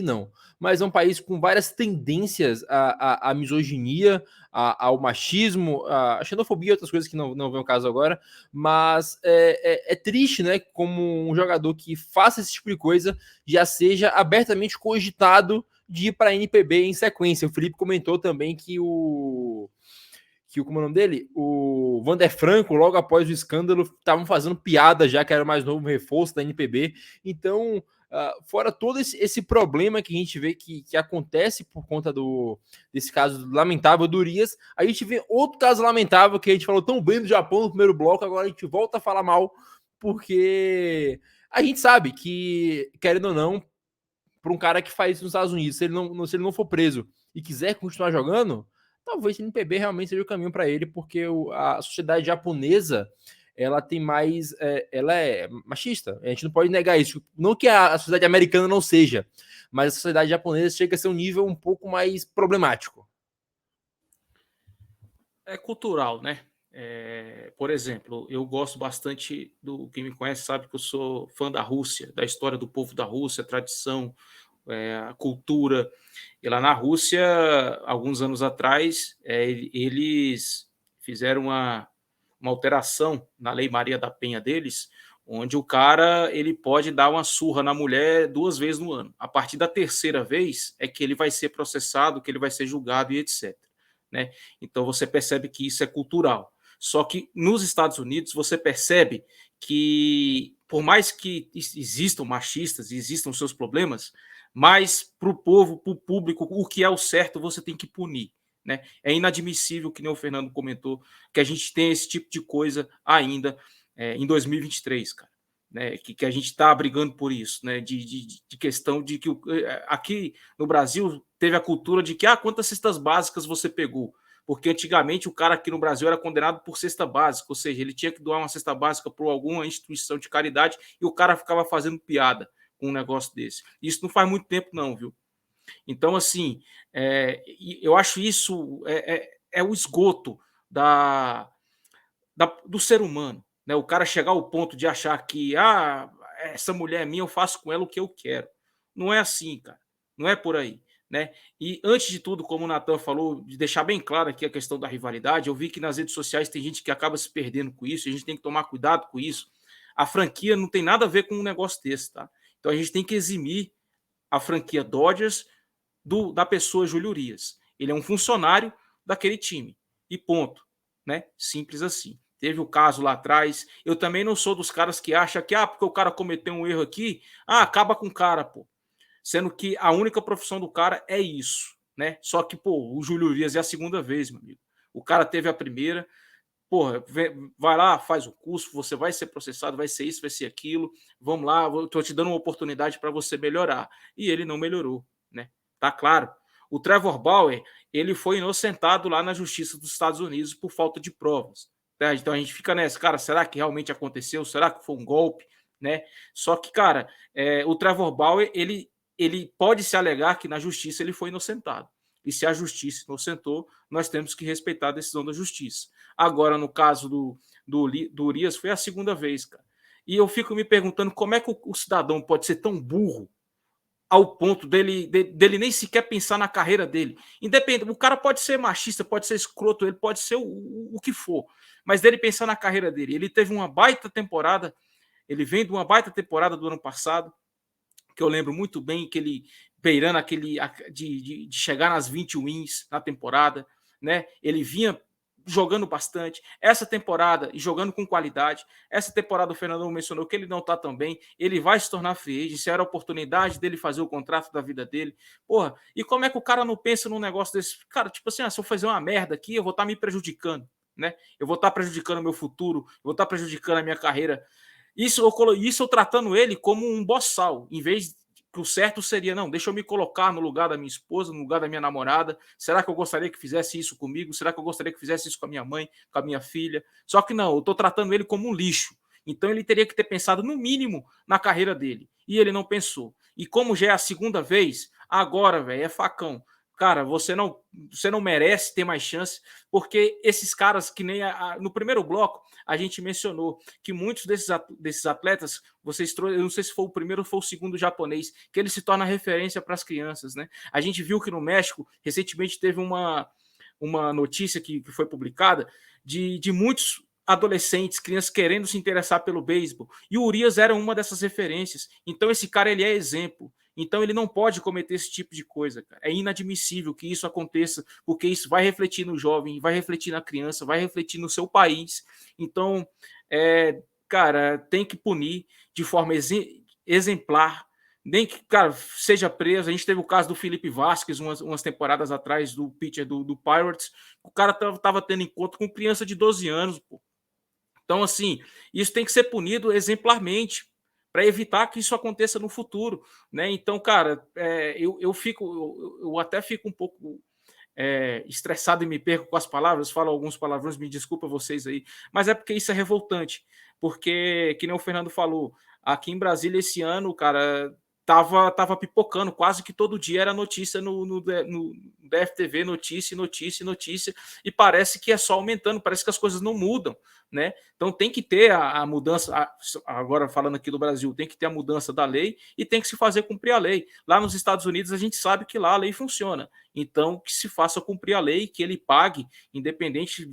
não, mas é um país com várias tendências à misoginia, ao machismo, à xenofobia e outras coisas que não vem ao caso agora, mas é triste, né? Como um jogador que faça esse tipo de coisa já seja abertamente cogitado de ir para a NPB em sequência. O Felipe comentou também que como é o nome dele? O Wander Franco, logo após o escândalo, estavam fazendo piada já que era o mais novo reforço da NPB. Então, fora todo esse problema que a gente vê que acontece por conta desse caso lamentável do Urias, a gente vê outro caso lamentável que a gente falou tão bem do Japão no primeiro bloco, agora a gente volta a falar mal, porque a gente sabe que, querendo ou não, para um cara que faz isso nos Estados Unidos, se ele não for preso e quiser continuar jogando, talvez o NPB realmente seja o caminho para ele, porque a sociedade japonesa, ela tem mais, ela é machista, a gente não pode negar isso, não que a sociedade americana não seja, mas a sociedade japonesa chega a ser um nível um pouco mais problemático. É cultural, né? Por exemplo, eu gosto bastante quem me conhece sabe que eu sou fã da Rússia, da história do povo da Rússia, tradição, a cultura. E lá na Rússia, alguns anos atrás, eles fizeram uma alteração na Lei Maria da Penha deles, onde o cara ele pode dar uma surra na mulher 2 vezes no ano. A partir da 3ª vez é que ele vai ser processado, que ele vai ser julgado e etc. Né? Então você percebe que isso é cultural. Só que nos Estados Unidos você percebe que, por mais que existam machistas e existam seus problemas, Mas para o povo, para o público, o que é o certo, você tem que punir. Né? É inadmissível, que nem o Fernando comentou, que a gente tenha esse tipo de coisa ainda em 2023, cara. Né? Que a gente está brigando por isso, né? De questão de que aqui no Brasil teve a cultura de que quantas cestas básicas você pegou? Porque antigamente o cara aqui no Brasil era condenado por cesta básica, ou seja, ele tinha que doar uma cesta básica para alguma instituição de caridade e o cara ficava fazendo piada com um negócio desse. Isso não faz muito tempo, não, viu? Então, assim, eu acho isso o esgoto do ser humano. Né? O cara chegar ao ponto de achar que essa mulher é minha, eu faço com ela o que eu quero. Não é assim, cara. Não é por aí. Né? E antes de tudo, como o Natan falou, de deixar bem claro aqui a questão da rivalidade, eu vi que nas redes sociais tem gente que acaba se perdendo com isso, a gente tem que tomar cuidado com isso. A franquia não tem nada a ver com um negócio desse, tá? Então a gente tem que eximir a franquia Dodgers da pessoa Júlio Urias. Ele é um funcionário daquele time. E ponto. Né? Simples assim. Teve o caso lá atrás. Eu também não sou dos caras que acham que porque o cara cometeu um erro aqui, acaba com o cara, pô. Sendo que a única profissão do cara é isso, né? Só que, pô, o Júlio Urias é a segunda vez, meu amigo. O cara teve a primeira, porra, vai lá, faz o curso, você vai ser processado, vai ser isso, vai ser aquilo. Vamos lá, eu tô te dando uma oportunidade para você melhorar. E ele não melhorou, né? Tá claro. O Trevor Bauer, ele foi inocentado lá na Justiça dos Estados Unidos por falta de provas. Tá? Então a gente fica nessa, cara, será que realmente aconteceu? Será que foi um golpe? Né? Só que, cara, o Trevor Bauer, ele pode se alegar que na justiça ele foi inocentado. E se a justiça inocentou, nós temos que respeitar a decisão da justiça. Agora, no caso do Urias, foi a segunda vez, cara. E eu fico me perguntando como é que o cidadão pode ser tão burro ao ponto dele nem sequer pensar na carreira dele. Independente, o cara pode ser machista, pode ser escroto, ele pode ser o que for, mas dele pensar na carreira dele. Ele teve uma baita temporada, ele vem de uma baita temporada do ano passado, que eu lembro muito bem, que ele beirando aquele de chegar nas 20 wins na temporada, né? Ele vinha jogando bastante. Essa temporada e jogando com qualidade. Essa temporada o Fernando mencionou que ele não tá tão bem, ele vai se tornar free agent, se era a oportunidade dele fazer o contrato da vida dele. Porra, e como é que o cara não pensa num negócio desse? Cara, tipo assim, se eu fazer uma merda aqui, eu vou estar me prejudicando, né? Eu vou estar prejudicando o meu futuro, eu vou estar prejudicando a minha carreira. Isso eu tratando ele como um boçal, em vez que o certo seria, não, deixa eu me colocar no lugar da minha esposa, no lugar da minha namorada. Será que eu gostaria que fizesse isso comigo? Será que eu gostaria que fizesse isso com a minha mãe, com a minha filha? Só que não, eu estou tratando ele como um lixo. Então ele teria que ter pensado, no mínimo, na carreira dele. E ele não pensou. E como já é a segunda vez, agora, velho, é facão. Cara, você não merece ter mais chance, porque esses caras, que nem no primeiro bloco, a gente mencionou que muitos desses atletas, eu não sei se foi o primeiro ou foi o segundo japonês, que ele se torna referência para as crianças, né? A gente viu que no México, recentemente teve uma notícia que foi publicada de muitos adolescentes, crianças querendo se interessar pelo beisebol, e o Urias era uma dessas referências. Então esse cara, ele é exemplo. Então ele não pode cometer esse tipo de coisa, cara. É inadmissível que isso aconteça, porque isso vai refletir no jovem, vai refletir na criança, vai refletir no seu país. Então, cara, tem que punir de forma exemplar, nem que, cara, seja preso. A gente teve o caso do Felipe Vasquez umas temporadas atrás, do pitcher do Pirates. O cara tava tendo encontro com criança de 12 anos, pô. Então, assim, isso tem que ser punido exemplarmente para evitar que isso aconteça no futuro, né? Então, cara, eu até fico um pouco estressado e me perco com as palavras, falo alguns palavrões, me desculpa vocês aí, mas é porque isso é revoltante, porque, que nem o Fernando falou, aqui em Brasília esse ano, cara, tava pipocando, quase que todo dia era notícia no DFTV, notícia, e parece que é só aumentando, parece que as coisas não mudam, né? Então tem que ter a mudança, agora falando aqui do Brasil, tem que ter a mudança da lei e tem que se fazer cumprir a lei. Lá nos Estados Unidos a gente sabe que lá a lei funciona, então que se faça cumprir a lei, que ele pague, independente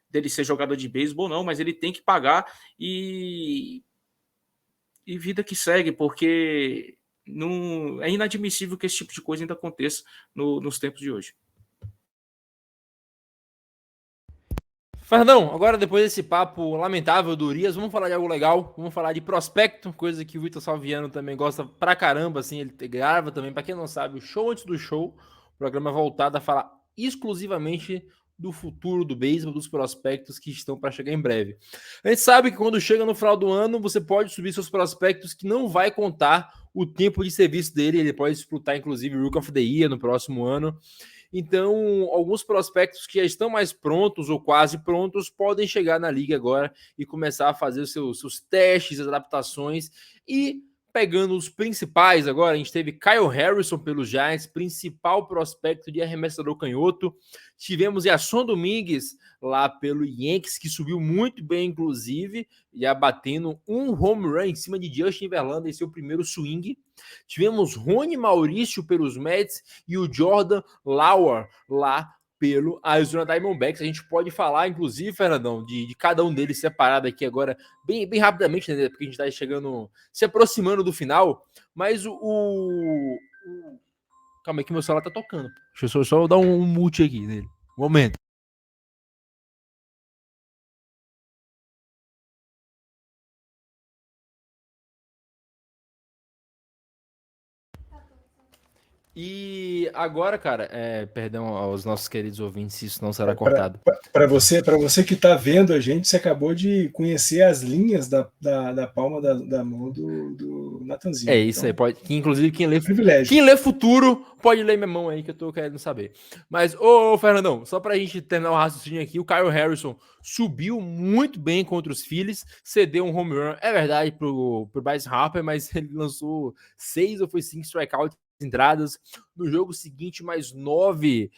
dele ser jogador de beisebol ou não, mas ele tem que pagar e vida que segue, porque não, é inadmissível que esse tipo de coisa ainda aconteça nos tempos de hoje. Fernandão, agora depois desse papo lamentável do Urias, vamos falar de algo legal, vamos falar de prospecto, coisa que o Vitor Salviano também gosta pra caramba, assim, ele grava também, pra quem não sabe, o show antes do show, programa voltado a falar exclusivamente do futuro do beisebol, dos prospectos que estão para chegar em breve. A gente sabe que quando chega no final do ano, você pode subir seus prospectos que não vai contar o tempo de serviço dele, ele pode disputar inclusive o Rookie of the Year no próximo ano. Então, alguns prospectos que já estão mais prontos ou quase prontos podem chegar na liga agora e começar a fazer os seus testes, adaptações e pegando os principais agora, a gente teve Kyle Harrison pelos Giants, principal prospecto de arremessador canhoto. Tivemos Jasson Domingues lá pelo Yankees, que subiu muito bem, inclusive, já batendo um home run em cima de Justin Verlander em seu primeiro swing. Tivemos Rony Maurício pelos Mets e o Jordan Lauer lá pelo Arizona Diamondbacks. A gente pode falar, inclusive, Fernandão, de cada um deles separado aqui agora, bem rapidamente, né? Porque a gente está chegando, se aproximando do final. Mas calma aí que meu celular tá tocando. Deixa eu só dar um mute aqui nele. Um momento. E agora, cara, perdão aos nossos queridos ouvintes se isso não será cortado. Para você que está vendo a gente, você acabou de conhecer as linhas da palma da mão do Natanzinho. É isso, então, aí, pode. Que, inclusive, quem privilégio. lê futuro pode ler minha mão aí, que eu tô querendo saber. Mas, ô Fernandão, só pra gente terminar o raciocínio aqui, o Kyle Harrison subiu muito bem contra os Phillies, cedeu um home run, é verdade, pro Bryce Harper, mas ele lançou 6 ou foi 5 strikeouts entradas. No jogo seguinte, mais 9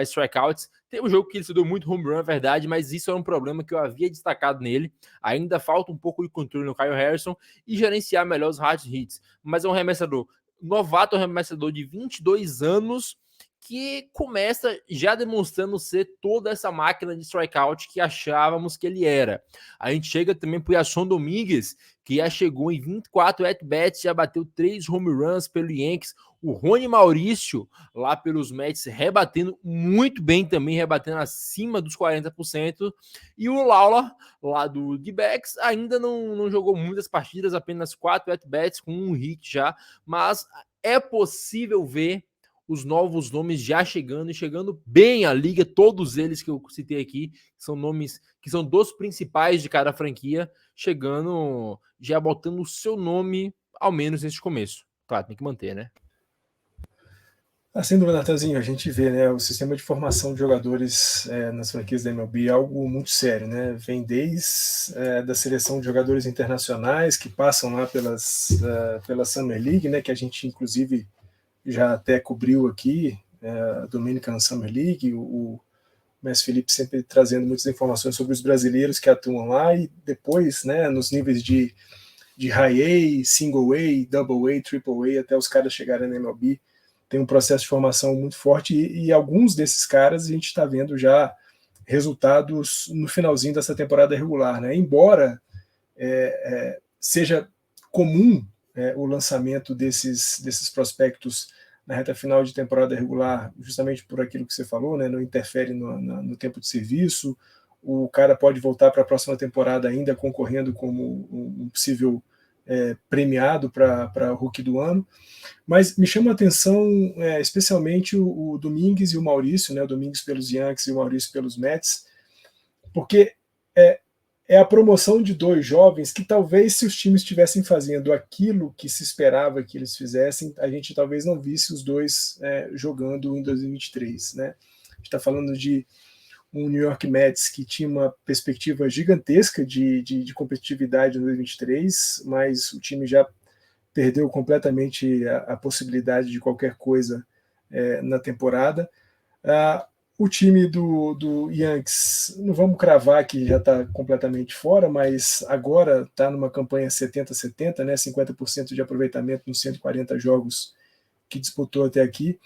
strikeouts. Tem um jogo que ele se deu muito home run, é verdade, mas isso era um problema que eu havia destacado nele. Ainda falta um pouco de controle no Kyle Harrison e gerenciar melhor os hard hits. Mas é um arremessador novato, um arremessador de 22 anos, que começa já demonstrando ser toda essa máquina de strikeout que achávamos que ele era. A gente chega também para o Jasson Domingues, que já chegou em 24 at-bats, já bateu 3 home runs pelo Yankees. O Rony Maurício, lá pelos Mets, rebatendo muito bem também, rebatendo acima dos 40%. E o Lawler, lá do D-backs, ainda não jogou muitas partidas, apenas 4 at-bats, com um hit já. Mas é possível ver os novos nomes já chegando e chegando bem à liga, todos eles que eu citei aqui, são nomes que são dos principais de cada franquia, chegando, já botando o seu nome, ao menos nesse começo. Claro, tem que manter, né? Sem dúvida, Natanzinho, a gente vê, né, o sistema de formação de jogadores nas franquias da MLB é algo muito sério, né? Vem desde da seleção de jogadores internacionais que passam lá pela Summer League, né, que a gente inclusive já até cobriu aqui, a Dominican Summer League, o Mestre Felipe sempre trazendo muitas informações sobre os brasileiros que atuam lá, e depois, né, nos níveis de High A, Single A, Double A, Triple A, até os caras chegarem na MLB, tem um processo de formação muito forte, e alguns desses caras a gente está vendo já resultados no finalzinho dessa temporada regular, né? Embora seja comum o lançamento desses prospectos na reta final de temporada regular, justamente por aquilo que você falou, né? Não interfere no tempo de serviço, o cara pode voltar para a próxima temporada ainda concorrendo como um possível premiado para o Rookie do ano. Mas me chama a atenção especialmente o Domingues e o Maurício, né? O Domingues pelos Yankees e o Maurício pelos Mets, porque é a promoção de dois jovens que talvez, se os times estivessem fazendo aquilo que se esperava que eles fizessem, a gente talvez não visse os dois jogando em 2023. Né? A gente está falando de um New York Mets que tinha uma perspectiva gigantesca de competitividade em 2023, mas o time já perdeu completamente a possibilidade de qualquer coisa na temporada. O time do Yankees, não vamos cravar que já está completamente fora, mas agora está numa campanha 70-70, né, 50% de aproveitamento nos 140 jogos que disputou até aqui.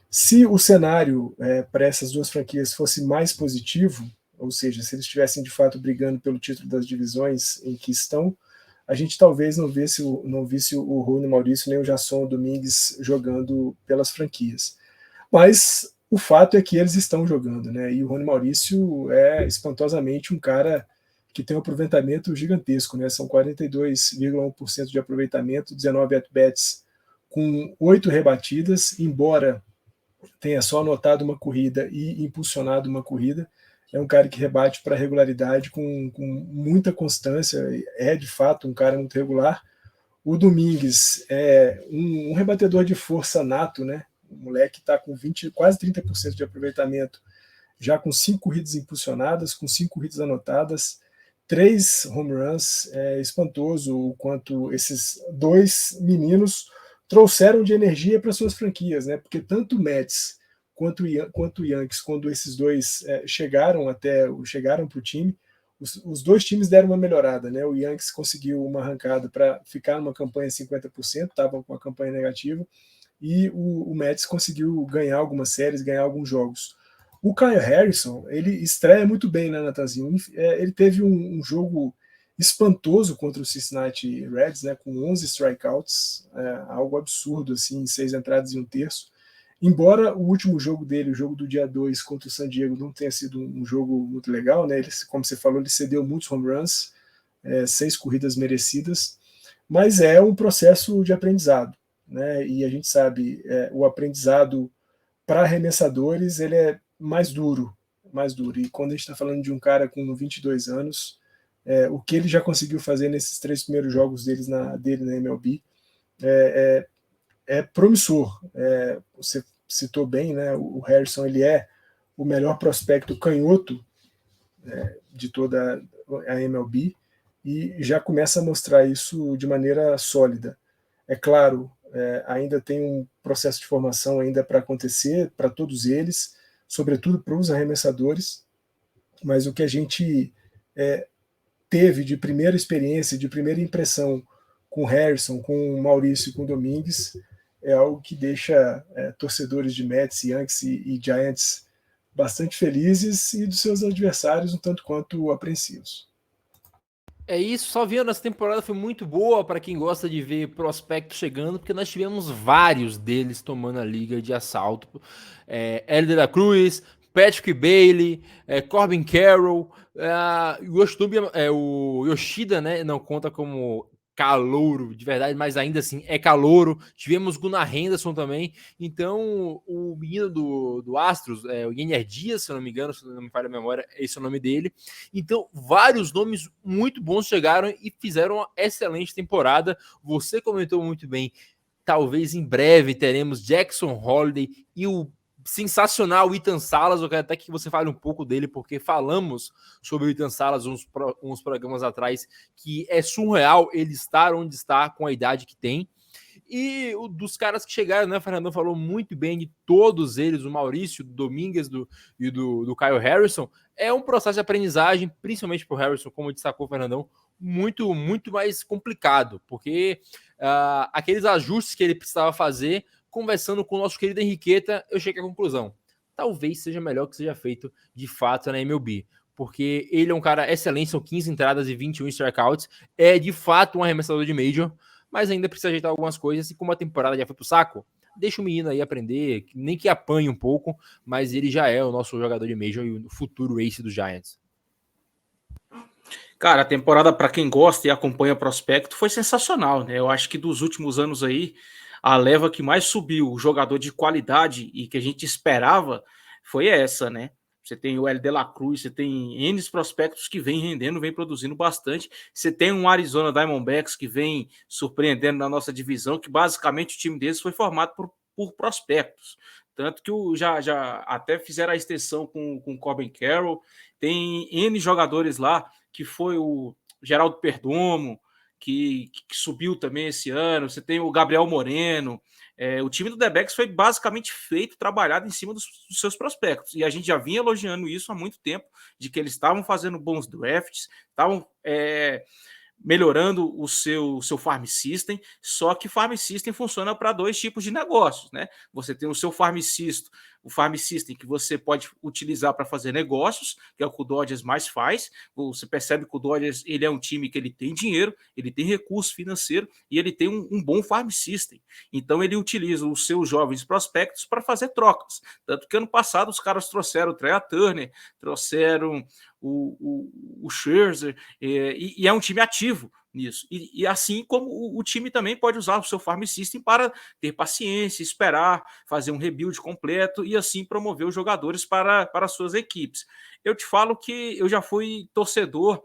Se o cenário para essas duas franquias fosse mais positivo, ou seja, se eles estivessem de fato brigando pelo título das divisões em que estão, a gente talvez não visse o Rony Maurício nem o Jasson Domingues jogando pelas franquias. Mas O fato é que eles estão jogando, né? E o Rony Maurício é espantosamente um cara que tem um aproveitamento gigantesco, né? São 42,1% de aproveitamento, 19 at-bats com 8 rebatidas, embora tenha só anotado uma corrida e impulsionado uma corrida. É um cara que rebate para regularidade com muita constância, é de fato um cara muito regular. O Domingues é um rebatedor de força nato, né? O moleque está com quase 30% de aproveitamento, já com 5 corridas impulsionadas, com 5 corridas anotadas, 3 home runs. É espantoso o quanto esses dois meninos trouxeram de energia para suas franquias, né? Porque tanto o Mets quanto o Yankees, quando esses dois chegaram para o time, os dois times deram uma melhorada, né? O Yankees conseguiu uma arrancada para ficar numa campanha 50%, estava com a campanha negativa, e o Mets conseguiu ganhar algumas séries, ganhar alguns jogos. O Kyle Harrison, ele estreia muito bem, né, Natanzinho? Ele teve um jogo espantoso contra o Cincinnati Reds, né, com 11 strikeouts, algo absurdo, assim, 6 entradas e 1/3. Embora o último jogo dele, o jogo do dia 2 contra o San Diego, não tenha sido um jogo muito legal, né? Ele, como você falou, ele cedeu muitos home runs, 6 corridas merecidas, mas é um processo de aprendizado, né? E a gente sabe, o aprendizado para arremessadores ele é mais duro. E quando a gente está falando de um cara com 22 anos, o que ele já conseguiu fazer nesses 3 primeiros jogos dele na MLB é promissor. Você citou bem, né? O Harrison ele é o melhor prospecto canhoto de toda a MLB e já começa a mostrar isso de maneira sólida. É claro, ainda tem um processo de formação ainda para acontecer para todos eles, sobretudo para os arremessadores, mas o que a gente teve de primeira experiência, de primeira impressão com o Harrison, com o Maurício e com o Domingues, é algo que deixa torcedores de Mets, Yankees e Giants bastante felizes e dos seus adversários um tanto quanto apreensivos. É isso, Salviano, essa temporada foi muito boa para quem gosta de ver prospectos chegando, porque nós tivemos vários deles tomando a liga de assalto. Hélio de la Cruz, Patrick Bailey, Corbin Carroll, o Yoshida, né, não conta como calouro de verdade, mas ainda assim é calouro. Tivemos Gunnar Henderson também. Então, o menino do Astros, o Yennier Dias, se eu não me engano, se não me falha a memória, esse é o nome dele. Então, vários nomes muito bons chegaram e fizeram uma excelente temporada. Você comentou muito bem. Talvez em breve teremos Jackson Holliday e o sensacional Ethan Salas. Eu quero até que você fale um pouco dele, porque falamos sobre o Ethan Salas uns programas atrás, que é surreal ele estar onde está com a idade que tem. E dos caras que chegaram, né? O Fernandão falou muito bem de todos eles, o Maurício, do Domingues e do Kyle Harrison. É um processo de aprendizagem, principalmente para o Harrison, como destacou o Fernandão, muito, muito mais complicado, porque aqueles ajustes que ele precisava fazer, conversando com o nosso querido Henriqueta, eu cheguei à conclusão. Talvez seja melhor que seja feito de fato na MLB, porque ele é um cara excelente, são 15 entradas e 21 strikeouts, é de fato um arremessador de Major, mas ainda precisa ajeitar algumas coisas, e como a temporada já foi pro saco, deixa o menino aí aprender, nem que apanhe um pouco, mas ele já é o nosso jogador de Major e o futuro ace dos Giants. Cara, a temporada, para quem gosta e acompanha prospecto, foi sensacional, né? Eu acho que dos últimos anos aí, a leva que mais subiu o jogador de qualidade e que a gente esperava foi essa, né? Você tem o Hélio de la Cruz, você tem N prospectos que vem rendendo, vem produzindo bastante. Você tem um Arizona Diamondbacks que vem surpreendendo na nossa divisão, que basicamente o time deles foi formado por prospectos. Tanto que já até fizeram a extensão com o Corbin Carroll. Tem N jogadores lá, que foi o Geraldo Perdomo, que subiu também esse ano. Você tem o Gabriel Moreno. O time do D-backs foi basicamente feito, trabalhado em cima dos seus prospectos. E a gente já vinha elogiando isso há muito tempo, de que eles estavam fazendo bons drafts, estavam melhorando o seu farm system, só que farm system funciona para dois tipos de negócios, né? Você tem o seu farm system o Farm System, que você pode utilizar para fazer negócios, que é o que o Dodgers mais faz. Você percebe que o Dodgers ele é um time que ele tem dinheiro, ele tem recurso financeiro e ele tem um bom Farm System. Então ele utiliza os seus jovens prospectos para fazer trocas. Tanto que ano passado os caras trouxeram o Trea Turner, trouxeram o Scherzer, e é um time ativo nisso. E assim como o time também pode usar o seu Farm System para ter paciência, esperar, fazer um rebuild completo e assim promover os jogadores para as suas equipes. Eu te falo que eu já fui torcedor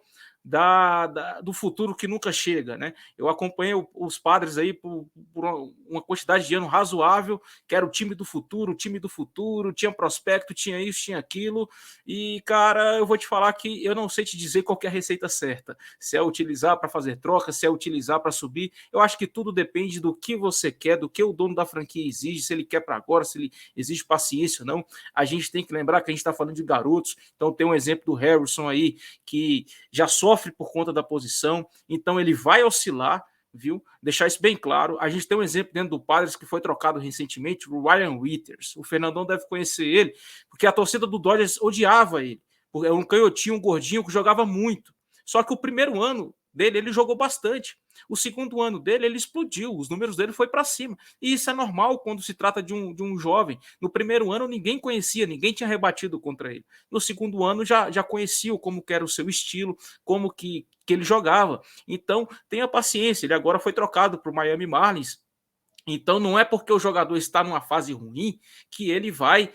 do futuro que nunca chega, né? Eu acompanhei os Padres aí por uma quantidade de ano razoável, que era o time do futuro, tinha prospecto, tinha isso, tinha aquilo, e, cara, eu vou te falar que eu não sei te dizer qual que é a receita certa, se é utilizar para fazer troca, se é utilizar para subir, eu acho que tudo depende do que você quer, do que o dono da franquia exige, se ele quer para agora, se ele exige paciência ou não. A gente tem que lembrar que a gente está falando de garotos, então tem um exemplo do Harrison aí, que já sofre por conta da posição, então ele vai oscilar, viu? Deixar isso bem claro. A gente tem um exemplo dentro do Padres que foi trocado recentemente, o Ryan Withers. O Fernandão deve conhecer ele, porque a torcida do Dodgers odiava ele. É um canhotinho, um gordinho que jogava muito. Só que o primeiro ano dele, ele jogou bastante. O segundo ano dele, ele explodiu, os números dele foi para cima. E isso é normal quando se trata de um jovem. No primeiro ano, ninguém conhecia, ninguém tinha rebatido contra ele. No segundo ano, já conhecia como que era o seu estilo, como que ele jogava. Então, tenha paciência. Ele agora foi trocado para o Miami Marlins. Então, não é porque o jogador está numa fase ruim que ele vai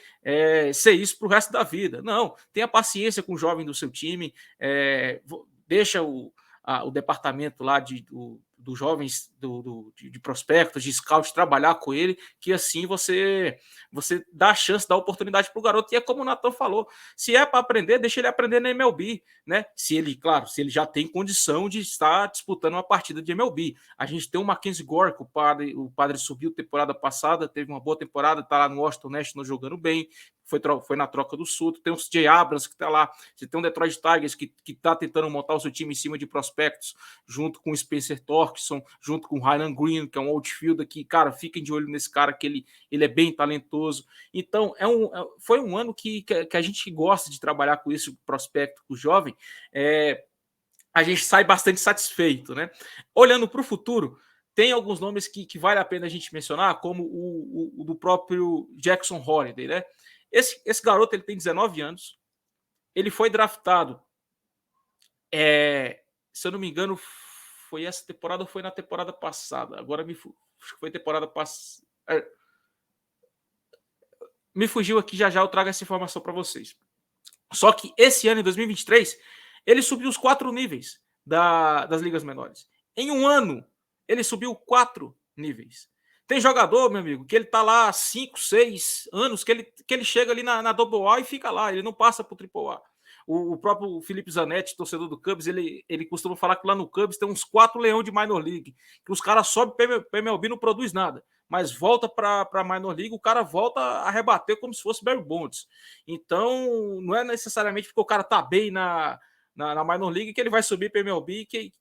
ser isso para o resto da vida. Não, tenha paciência com o jovem do seu time, deixa o departamento lá dos jovens de prospectos, de scout, trabalhar com ele, que assim você dá a chance, dá a oportunidade para o garoto. E é como o Nathan falou, se é para aprender, deixa ele aprender na MLB, né? Se ele já tem condição de estar disputando uma partida de MLB. A gente tem o Mackenzie Gore, que o padre subiu temporada passada, teve uma boa temporada, está lá no Washington Nationals jogando bem, foi na troca do Soto. Tem o CJ Abrams que está lá. Você tem o Detroit Tigers que está tentando montar o seu time em cima de prospectos, junto com o Spencer Torkelson, junto com o Ryan Green, que é um outfielder que, cara, fiquem de olho nesse cara, que ele é bem talentoso. Então, foi um ano que a gente gosta de trabalhar com esse prospecto, com o jovem, a gente sai bastante satisfeito, né? Olhando para o futuro, tem alguns nomes que vale a pena a gente mencionar, como o do próprio Jackson Holliday, né? Esse garoto, ele tem 19 anos, ele foi draftado, se eu não me engano, foi essa temporada ou foi na temporada passada? Agora acho que foi temporada passada. Me fugiu aqui, já eu trago essa informação para vocês. Só que esse ano, em 2023, ele subiu os 4 níveis das ligas menores. Em um ano, ele subiu 4 níveis. Tem jogador, meu amigo, que ele tá lá há 5, 6 anos, que ele chega ali na AA e fica lá, ele não passa pro AAA. O próprio Felipe Zanetti, torcedor do Cubs, ele costuma falar que lá no Cubs tem uns 4 leões de Minor League, que os caras sobem para MLB, não produz nada, mas volta para Minor League, o cara volta a rebater como se fosse Barry Bonds. Então, não é necessariamente porque o cara tá bem na Minor League que ele vai subir para MLB que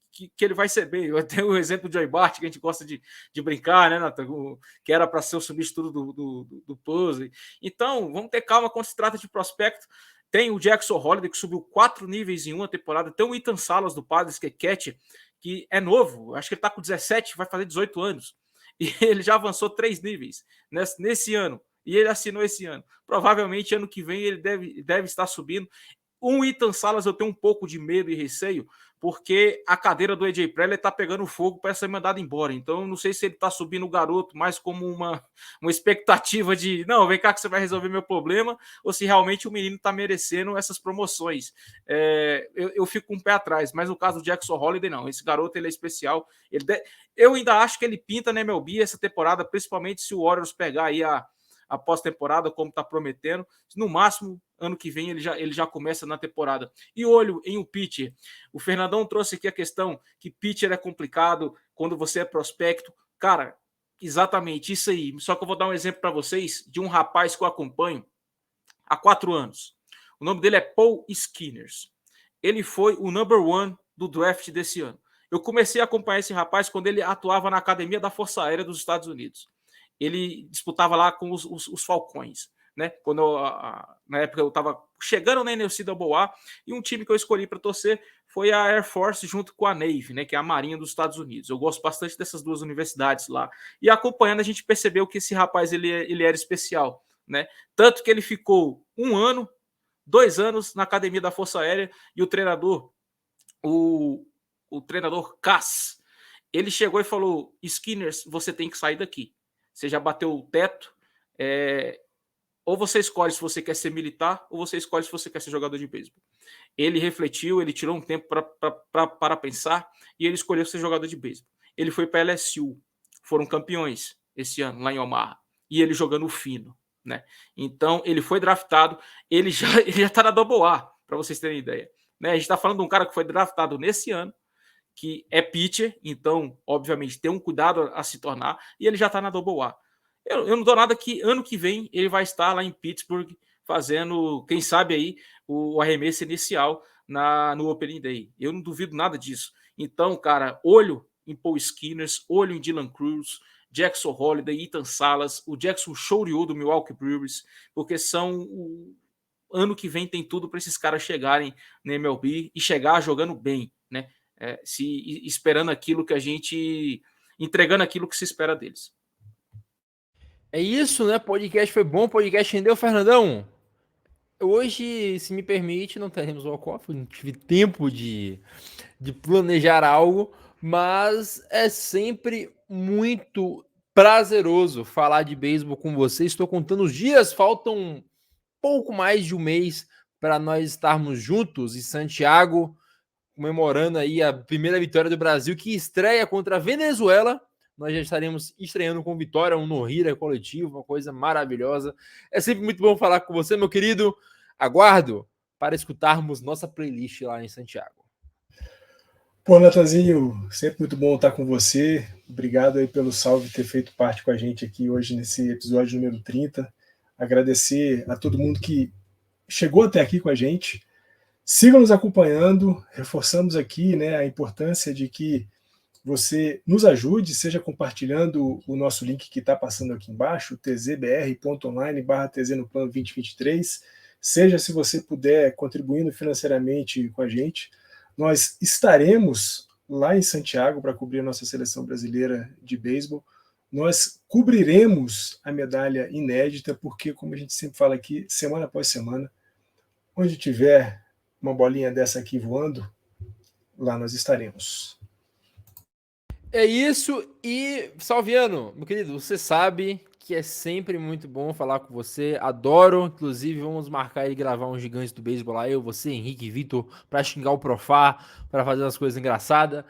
ele vai ser bem. Eu tenho o exemplo do Joey Bart, que a gente gosta de brincar, né, Nathan? Que era para ser o substituto do Puzzle. Então, vamos ter calma quando se trata de prospecto. Tem o Jackson Holliday, que subiu 4 níveis em uma temporada. Tem o Ethan Salas, do Padres, que é catcher, que é novo. Acho que ele está com 17, vai fazer 18 anos. E ele já avançou 3 níveis nesse ano. E ele assinou esse ano. Provavelmente, ano que vem, ele deve estar subindo. O Ethan Salas eu tenho um pouco de medo e receio, porque a cadeira do AJ Preller está pegando fogo para ser mandado embora. Então, eu não sei se ele está subindo o garoto mais como uma expectativa de, não, vem cá que você vai resolver meu problema, ou se realmente o menino está merecendo essas promoções. Eu fico com um pé atrás, mas no caso do Jackson Holliday, não. Esse garoto, ele é especial. Eu ainda acho que ele pinta na MLB essa temporada, principalmente se o Warriors pegar aí a pós-temporada, como está prometendo. No máximo, ano que vem, ele já começa na temporada. E olho em um pitcher. O Fernandão trouxe aqui a questão que pitcher é complicado quando você é prospecto. Cara, exatamente isso aí. Só que eu vou dar um exemplo para vocês de um rapaz que eu acompanho há 4 anos. O nome dele é Paul Skinners. Ele foi o number 1 do draft desse ano. Eu comecei a acompanhar esse rapaz quando ele atuava na Academia da Força Aérea dos Estados Unidos. Ele disputava lá com os Falcões, né? Na época eu estava chegando na NCAA, e um time que eu escolhi para torcer foi a Air Force junto com a Navy, né? Que é a Marinha dos Estados Unidos. Eu gosto bastante dessas duas universidades lá. E acompanhando, a gente percebeu que esse rapaz ele era especial, né? Tanto que ele ficou 1 ano, 2 anos na academia da Força Aérea, e o treinador Cass, ele chegou e falou: Skinners, você tem que sair daqui. Você já bateu o teto. Ou você escolhe se você quer ser militar, ou você escolhe se você quer ser jogador de beisebol. Ele refletiu, ele tirou um tempo para pensar, e ele escolheu ser jogador de beisebol. Ele foi para a LSU, foram campeões esse ano lá em Omaha, e ele jogando fino, né? Então ele foi draftado, ele já está na AA, para vocês terem ideia, né? A gente está falando de um cara que foi draftado nesse ano, que é pitcher, então obviamente tem um cuidado a se tornar, e ele já está na AA. Eu não dou nada que ano que vem ele vai estar lá em Pittsburgh fazendo, quem sabe aí, o arremesso inicial no Opening Day. Eu não duvido nada disso. Então, cara, olho em Paul Skinners, olho em Dylan Cruz, Jackson Holliday, Ethan Salas, o Jackson Chouriou do Milwaukee Brewers, porque ano que vem tem tudo para esses caras chegarem na MLB e chegar jogando bem, né? Esperando aquilo que a gente, entregando aquilo que se espera deles. É isso, né? Podcast foi bom, podcast rendeu, Fernandão. Hoje, se me permite, não teremos walk-off, não tive tempo de planejar algo, mas é sempre muito prazeroso falar de beisebol com você. Estou contando os dias, faltam pouco mais de um mês para nós estarmos juntos em Santiago, comemorando aí a primeira vitória do Brasil, que estreia contra a Venezuela. Nós já estaremos estreando com vitória, um no-hitter coletivo, uma coisa maravilhosa. É sempre muito bom falar com você, meu querido. Aguardo para escutarmos nossa playlist lá em Santiago. Pô, Natanzinho, sempre muito bom estar com você. Obrigado aí pelo salve, ter feito parte com a gente aqui hoje nesse episódio número 30. Agradecer a todo mundo que chegou até aqui com a gente. Sigam nos acompanhando, reforçamos aqui, né, a importância de que você nos ajude, seja compartilhando o nosso link que está passando aqui embaixo, tzbr.online/tz no plano 2023, seja, se você puder, contribuindo financeiramente com a gente. Nós estaremos lá em Santiago para cobrir a nossa seleção brasileira de beisebol. Nós cobriremos a medalha inédita, porque, como a gente sempre fala aqui, semana após semana, onde tiver uma bolinha dessa aqui voando, lá nós estaremos. É isso, e Salviano, meu querido, você sabe que é sempre muito bom falar com você, adoro, inclusive vamos marcar e gravar um gigante do beisebol lá, eu, você, Henrique e Vitor, para xingar o Profá, para fazer umas coisas engraçadas.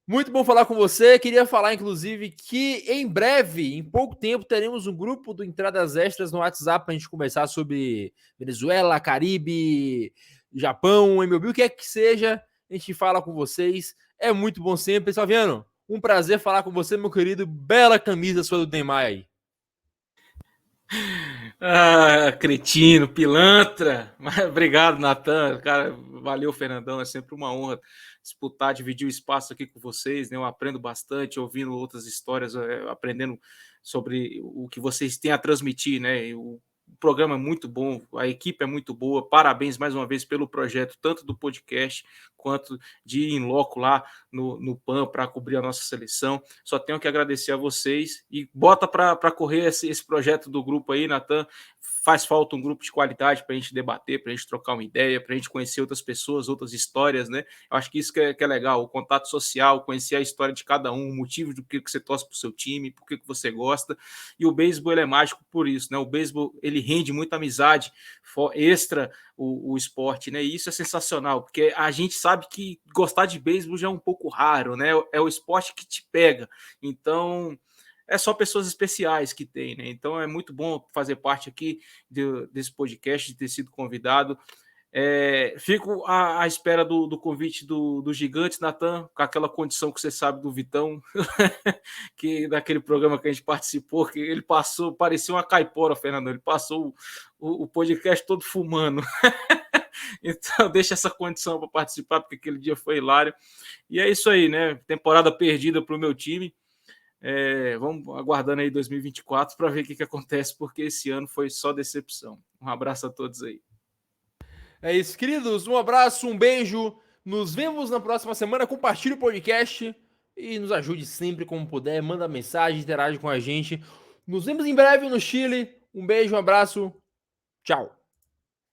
Muito bom falar com você, queria falar inclusive que em breve, em pouco tempo, teremos um grupo do Entradas Extras no WhatsApp para a gente conversar sobre Venezuela, Caribe, Japão, MLB, o que é que seja, a gente fala com vocês, é muito bom sempre. Salviano, um prazer falar com você, meu querido. Bela camisa sua do Neymar aí. Ah, cretino, pilantra. Obrigado, Natan. Cara, valeu, Fernandão. É sempre uma honra disputar, dividir o espaço aqui com vocês, né? Eu aprendo bastante ouvindo outras histórias, aprendendo sobre o que vocês têm a transmitir, né? O programa é muito bom, a equipe é muito boa. Parabéns mais uma vez pelo projeto, tanto do podcast quanto de ir em loco lá no PAN para cobrir a nossa seleção. Só tenho que agradecer a vocês e bota para correr esse projeto do grupo aí, Natan. Faz falta um grupo de qualidade para a gente debater, para a gente trocar uma ideia, para a gente conhecer outras pessoas, outras histórias, né? Eu acho que isso que é legal, o contato social, conhecer a história de cada um, o motivo do que você torce para o seu time, por que você gosta. E o beisebol ele é mágico por isso, né? O beisebol ele rende muita amizade extra o esporte, né? E isso é sensacional, porque a gente sabe que gostar de beisebol já é um pouco raro, né? É o esporte que te pega. Então é só pessoas especiais que tem, né? Então é muito bom fazer parte aqui desse podcast, de ter sido convidado. Fico à espera do convite do Gigante, Natan, com aquela condição que você sabe do Vitão, que daquele programa que a gente participou, que ele passou, parecia uma caipora, Fernando, ele passou o podcast todo fumando. Então deixa essa condição para participar, porque aquele dia foi hilário. E é isso aí, né? Temporada perdida para o meu time. Vamos aguardando aí 2024 para ver o que acontece, porque esse ano foi só decepção. Um abraço a todos aí. É isso, queridos. Um abraço, um beijo. Nos vemos na próxima semana. Compartilhe o podcast e nos ajude sempre como puder. Manda mensagem, interage com a gente. Nos vemos em breve no Chile. Um beijo, um abraço. Tchau.